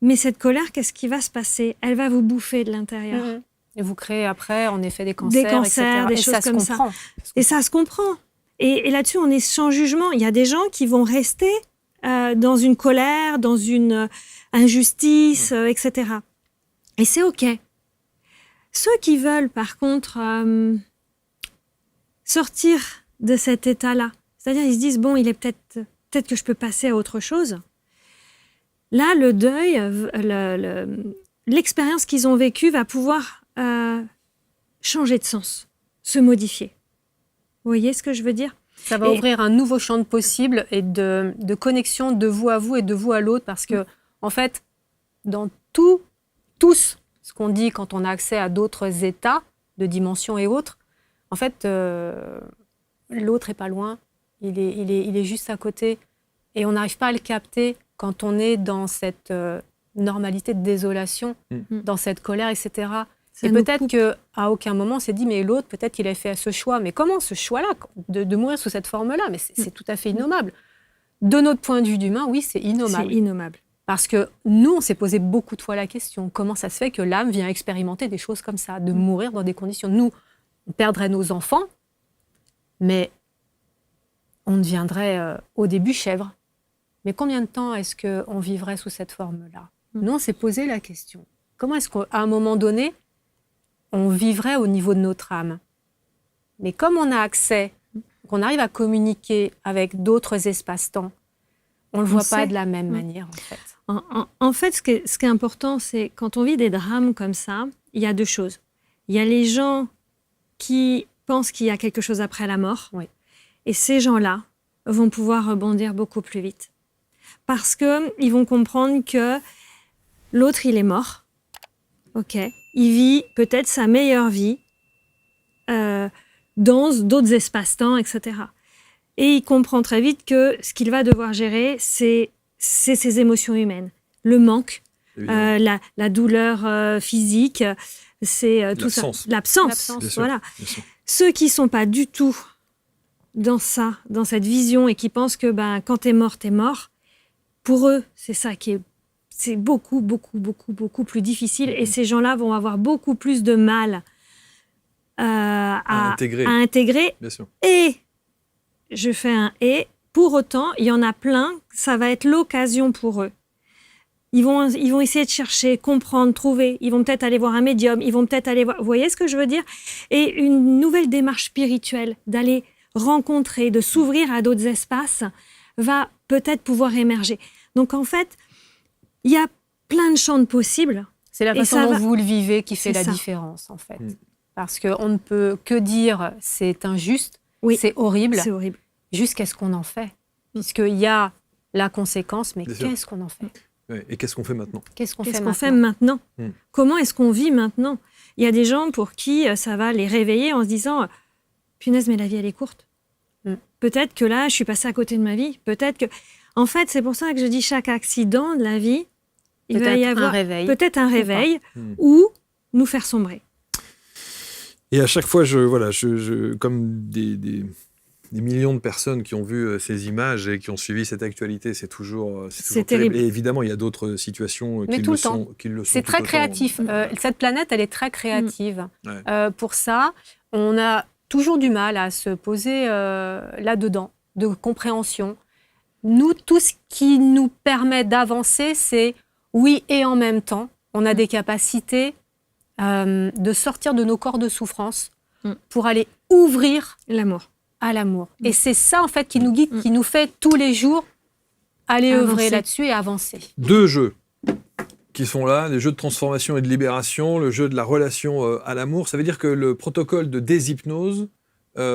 Mais cette colère, qu'est-ce qui va se passer? Elle va vous bouffer de l'intérieur. Et vous créez après, en effet, des cancers, etc. Des Et choses ça se comme ça. comprend. Et ça se comprend. Et là-dessus, on est sans jugement. Il y a des gens qui vont rester dans une colère, dans une injustice, etc. Et c'est OK. Ceux qui veulent, par contre, sortir de cet état-là, c'est-à-dire ils se disent, bon, il est peut-être que je peux passer à autre chose. Là, le deuil, l'expérience qu'ils ont vécue va pouvoir changer de sens, se modifier. Vous voyez ce que je veux dire? Ça va ouvrir un nouveau champ de possibles et de connexion de vous à vous et de vous à l'autre, parce que, en fait, dans tous ce qu'on dit quand on a accès à d'autres états de dimension et autres, en fait, l'autre est pas loin, il est juste à côté, et on n'arrive pas à le capter quand on est dans cette normalité de désolation, dans cette colère, etc. Et peut-être qu'à aucun moment on s'est dit, mais l'autre, peut-être qu'il a fait ce choix. Mais comment ce choix-là, de mourir sous cette forme-là? Mais c'est tout à fait innommable. De notre point de vue d'humain, oui, c'est innommable. C'est innommable. Parce que nous, on s'est posé beaucoup de fois la question, comment ça se fait que l'âme vient expérimenter des choses comme ça, de mourir dans des conditions? Nous, on perdrait nos enfants, mais on deviendrait au début chèvre. Mais combien de temps est-ce qu'on vivrait sous cette forme-là? Nous, on s'est posé la question. Comment est-ce qu'à un moment donné, on vivrait au niveau de notre âme? Mais comme on a accès, qu'on arrive à communiquer avec d'autres espaces-temps, on ne le voit pas de la même manière, en fait. En fait, ce qui est important, c'est quand on vit des drames comme ça, il y a deux choses. Il y a les gens qui pensent qu'il y a quelque chose après la mort. Oui. Et ces gens-là vont pouvoir rebondir beaucoup plus vite. Parce qu'ils vont comprendre que l'autre, il est mort. OK. Il vit peut-être sa meilleure vie dans d'autres espaces-temps, etc. Et il comprend très vite que ce qu'il va devoir gérer, c'est ses émotions humaines. Le manque, la douleur physique, c'est tout ça. L'absence. Voilà. Ceux qui ne sont pas du tout dans ça, dans cette vision, et qui pensent que quand t'es mort, pour eux, c'est ça c'est beaucoup plus difficile. Et ces gens-là vont avoir beaucoup plus de mal à intégrer. Bien sûr. Et, je fais un « et », pour autant, il y en a plein, ça va être l'occasion pour eux. Ils vont essayer de chercher, comprendre, trouver. Ils vont peut-être aller voir un médium, ils vont peut-être aller voir... Vous voyez ce que je veux dire? Et une nouvelle démarche spirituelle, d'aller rencontrer, de s'ouvrir à d'autres espaces, va peut-être pouvoir émerger. Donc en fait, il y a plein de champs de possibles. C'est la façon dont vous le vivez qui fait la différence, en fait. parce qu'on ne peut que dire c'est injuste, Oui. c'est horrible, C'est horrible. juste qu'est-ce qu'on en fait? Puisqu'il y a la conséquence, mais Bien sûr. qu'est-ce qu'on en fait? Ouais, et qu'est-ce qu'on fait maintenant? Qu'est-ce qu'on Qu'est-ce fait qu'on fait maintenant? maintenant? Hmm. Comment est-ce qu'on vit maintenant? Il y a des gens pour qui ça va les réveiller en se disant punaise, mais la vie, elle est courte. Hmm. Peut-être que là, je suis passée à côté de ma vie. Peut-être que. En fait, c'est pour ça que je dis chaque accident de la vie, il va y Peut-être avoir un réveil. peut-être un réveil Hmm. ou nous faire sombrer. Et à chaque fois, comme des millions de personnes qui ont vu ces images et qui ont suivi cette actualité, c'est toujours C'est terrible. terrible. Et évidemment, il y a d'autres situations Mais qui tout le le temps. sont. Qui le sont C'est tout très autant. créatif. Cette planète, elle est très créative. Ouais. Pour ça, on a toujours du mal à se poser là-dedans, de compréhension. Nous, tout ce qui nous permet d'avancer, c'est oui et en même temps. On a des capacités de sortir de nos corps de souffrance pour aller ouvrir L'amour. à l'amour. Et c'est ça, en fait, qui nous guide, qui nous fait tous les jours aller Avancer. œuvrer là-dessus et avancer. 2 jeux qui sont là, les jeux de transformation et de libération, le jeu de la relation à l'amour. Ça veut dire que le protocole de déshypnose,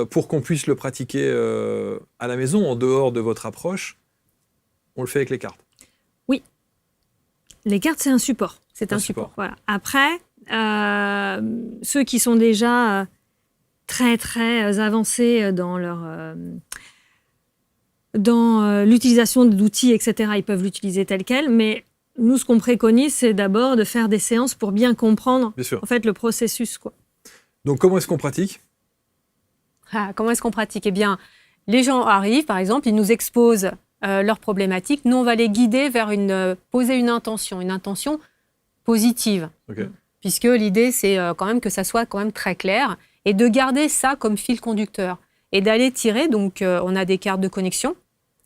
pour qu'on puisse le pratiquer à la maison, en dehors de votre approche, on le fait avec les cartes. Les cartes, c'est un support. C'est un support. Voilà. Après, ceux qui sont déjà très, très avancés dans l'utilisation d'outils, etc., ils peuvent l'utiliser tel quel. Mais nous, ce qu'on préconise, c'est d'abord de faire des séances pour bien comprendre Bien sûr. en fait, le processus, quoi. Donc, comment est-ce qu'on pratique? Comment est-ce qu'on pratique? Eh bien, les gens arrivent, par exemple, ils nous exposent leurs problématiques. Nous, on va les guider vers poser une intention positive. Ok. Puisque l'idée, c'est quand même que ça soit quand même très clair et de garder ça comme fil conducteur et d'aller tirer. Donc, on a des cartes de connexion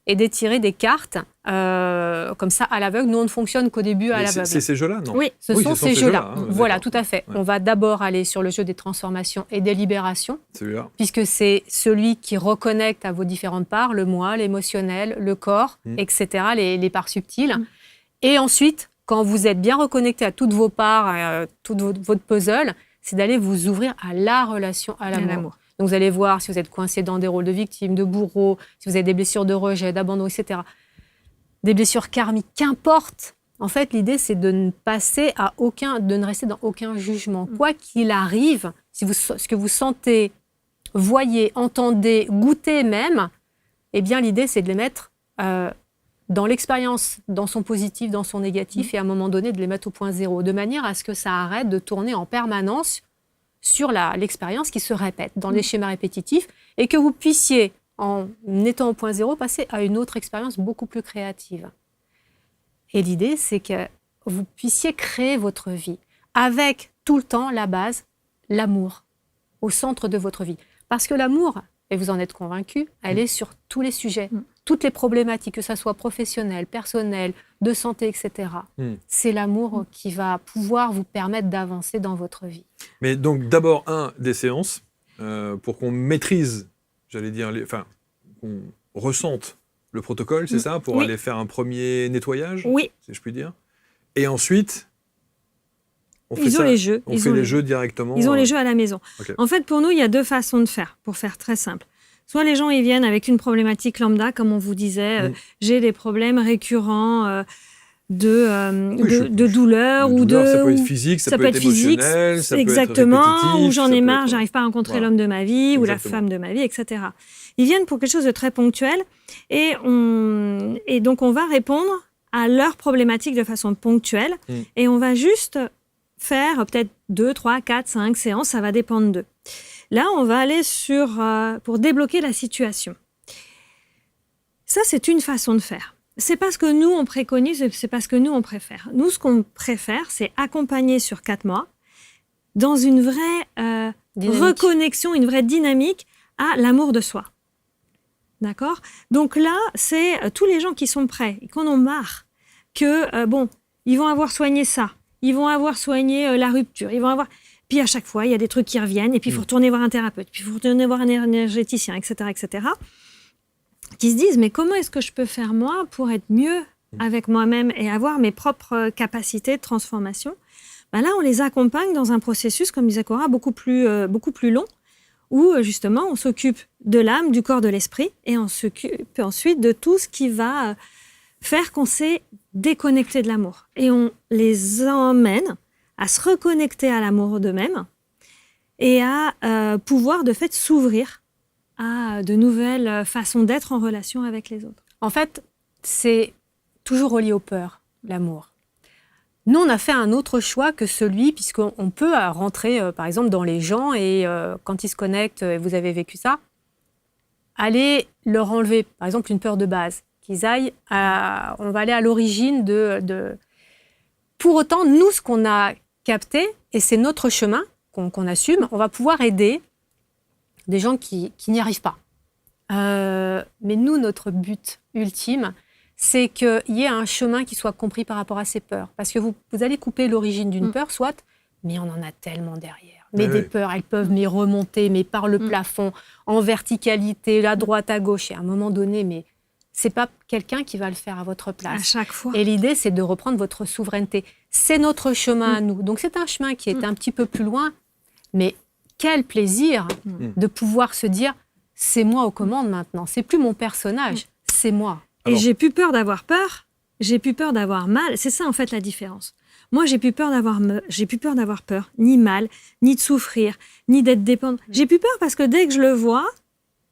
et d'étirer des cartes comme ça à l'aveugle. Nous, on ne fonctionne qu'au début à Mais l'aveugle. c'est ces jeux-là, non? Oui. Ce sont ces jeux-là. hein, Voilà, d'accord. tout à fait. Ouais. On va d'abord aller sur le jeu des transformations et des libérations, Celui-là. puisque c'est celui qui reconnecte à vos différentes parts, le moi, l'émotionnel, le corps, etc., les parts subtiles. Et ensuite, quand vous êtes bien reconnecté à toutes vos parts, tout votre puzzle, c'est d'aller vous ouvrir à la relation, à l'amour. Donc, vous allez voir si vous êtes coincé dans des rôles de victime, de bourreau, si vous avez des blessures de rejet, d'abandon, etc. Des blessures karmiques, qu'importe. En fait, l'idée, c'est de ne rester dans aucun jugement. Quoi qu'il arrive, ce que vous sentez, voyez, entendez, goûtez même, eh bien, l'idée, c'est de les mettre dans l'expérience, dans son positif, dans son négatif, et à un moment donné, de les mettre au point zéro, de manière à ce que ça arrête de tourner en permanence sur l'expérience qui se répète dans les schémas répétitifs, et que vous puissiez, en étant au point zéro, passer à une autre expérience beaucoup plus créative. Et l'idée, c'est que vous puissiez créer votre vie avec tout le temps la base, l'amour, au centre de votre vie. Parce que l'amour, et vous en êtes convaincus, elle est sur tous les sujets, toutes les problématiques, que ça soit professionnel, personnel, de santé, etc. C'est l'amour qui va pouvoir vous permettre d'avancer dans votre vie. Mais donc, d'abord, des séances, pour qu'on maîtrise, j'allais dire, qu'on ressente le protocole, c'est ça? Pour aller faire un premier nettoyage, Oui. si je puis dire. Et ensuite, on fait Ils ont ça, les jeux. on fait les jeux directement. Ils ont les jeux à la maison. Ok. En fait, pour nous, il y a 2 façons de faire, pour faire très simple. Soit les gens, ils viennent avec une problématique lambda, comme on vous disait, j'ai des problèmes récurrents de douleur ou de... Ça peut être physique, ça peut être physique, émotionnel, ça exactement, peut être répétitif. ou j'en ai marre, j'arrive pas à rencontrer Voilà. l'homme de ma vie, ou la Exactement. femme de ma vie, etc. Ils viennent pour quelque chose de très ponctuel, et donc on va répondre à leurs problématiques de façon ponctuelle, et on va juste faire peut-être 2, 3, 4, 5 séances, ça va dépendre d'eux. Là, on va aller pour débloquer la situation. Ça, c'est une façon de faire. C'est pas ce que nous, on préconise, c'est pas ce que nous, on préfère. Nous, ce qu'on préfère, c'est accompagner sur 4 mois dans une vraie reconnexion, une vraie dynamique à l'amour de soi. D'accord? Donc là, c'est tous les gens qui sont prêts et qui en ont marre que, ils vont avoir soigné ça, ils vont avoir soigné la rupture, ils vont avoir... Puis à chaque fois, il y a des trucs qui reviennent, et puis il faut retourner voir un thérapeute, puis il faut retourner voir un énergéticien, etc., etc., qui se disent, mais comment est-ce que je peux faire moi pour être mieux avec moi-même et avoir mes propres capacités de transformation? ben là, on les accompagne dans un processus, comme disait Cora, beaucoup plus long, où justement, on s'occupe de l'âme, du corps, de l'esprit, et on s'occupe ensuite de tout ce qui va faire qu'on s'est déconnecté de l'amour. Et on les emmène à se reconnecter à l'amour d'eux-mêmes et à pouvoir, de fait, s'ouvrir à de nouvelles façons d'être en relation avec les autres. En fait, c'est toujours relié aux peurs, l'amour. Nous, on a fait un autre choix que celui, puisqu'on peut rentrer, par exemple, dans les gens et quand ils se connectent, et vous avez vécu ça, aller leur enlever, par exemple, une peur de base, on va aller à l'origine de... Pour autant, nous, ce qu'on a capté, et c'est notre chemin qu'on assume, on va pouvoir aider des gens qui n'y arrivent pas. Mais nous, notre but ultime, c'est qu'il y ait un chemin qui soit compris par rapport à ces peurs. Parce que vous allez couper l'origine d'une peur, soit, mais on en a tellement derrière. Mais des peurs, elles peuvent remonter, mais par le plafond, en verticalité, à droite, à gauche. Et à un moment donné, mais c'est pas quelqu'un qui va le faire à votre place. À chaque fois. Et l'idée, c'est de reprendre votre souveraineté. C'est notre chemin à nous. Donc c'est un chemin qui est un petit peu plus loin, mais quel plaisir de pouvoir se dire, c'est moi aux commandes maintenant. C'est plus mon personnage, c'est moi. Et j'ai plus peur d'avoir peur, j'ai plus peur d'avoir mal. C'est ça, en fait, la différence. Moi, j'ai plus peur d'avoir peur, ni mal, ni de souffrir, ni d'être dépendante. J'ai plus peur parce que dès que je le vois,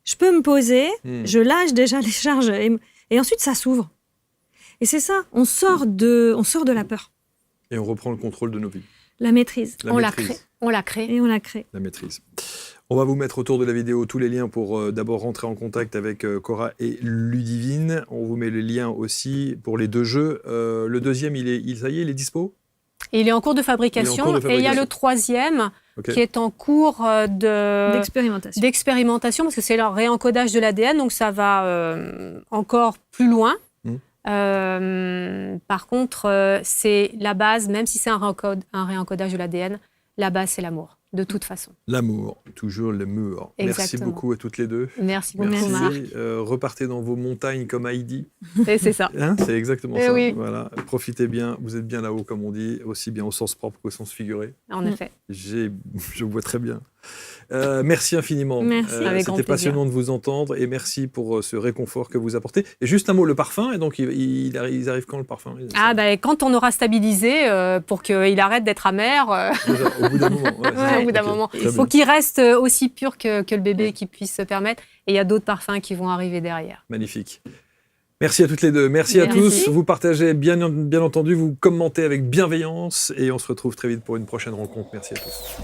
je peux me poser, je lâche déjà les charges et ensuite, ça s'ouvre. Et c'est ça, on sort de la peur. Et on reprend le contrôle de nos vies. La maîtrise. On la crée. Et on la crée. La maîtrise. On va vous mettre autour de la vidéo tous les liens pour d'abord rentrer en contact avec Cora et Ludivine. On vous met les liens aussi pour les 2 jeux. Le deuxième, ça y est, il est dispo ? Et il est en cours de fabrication. Et il y a le 3e qui est en cours d'expérimentation parce que c'est le réencodage de l'ADN, donc ça va encore plus loin. Par contre, c'est la base, même si c'est un réencodage de l'ADN, la base, c'est l'amour, de toute façon. L'amour, toujours l'amour. Merci beaucoup à toutes les 2. Merci beaucoup, Marc. Repartez dans vos montagnes comme Heidi. Et c'est ça. C'est exactement ça. Oui. Voilà. Profitez bien, vous êtes bien là-haut, comme on dit, aussi bien au sens propre qu'au sens figuré. En effet. Je vois très bien. Merci infiniment. Merci. C'était passionnant de vous entendre et merci pour ce réconfort que vous apportez. Et juste un mot, le parfum, et donc ils arrivent quand le parfum? Quand on aura stabilisé pour qu'il arrête d'être amer. Au bout d'un moment. Au bout d'un moment. Il faut qu'il reste aussi pur que le bébé qui puisse se permettre. Et il y a d'autres parfums qui vont arriver derrière. Magnifique. Merci à toutes les 2. Merci à tous. Vous partagez bien entendu, vous commentez avec bienveillance et on se retrouve très vite pour une prochaine rencontre. Merci à tous.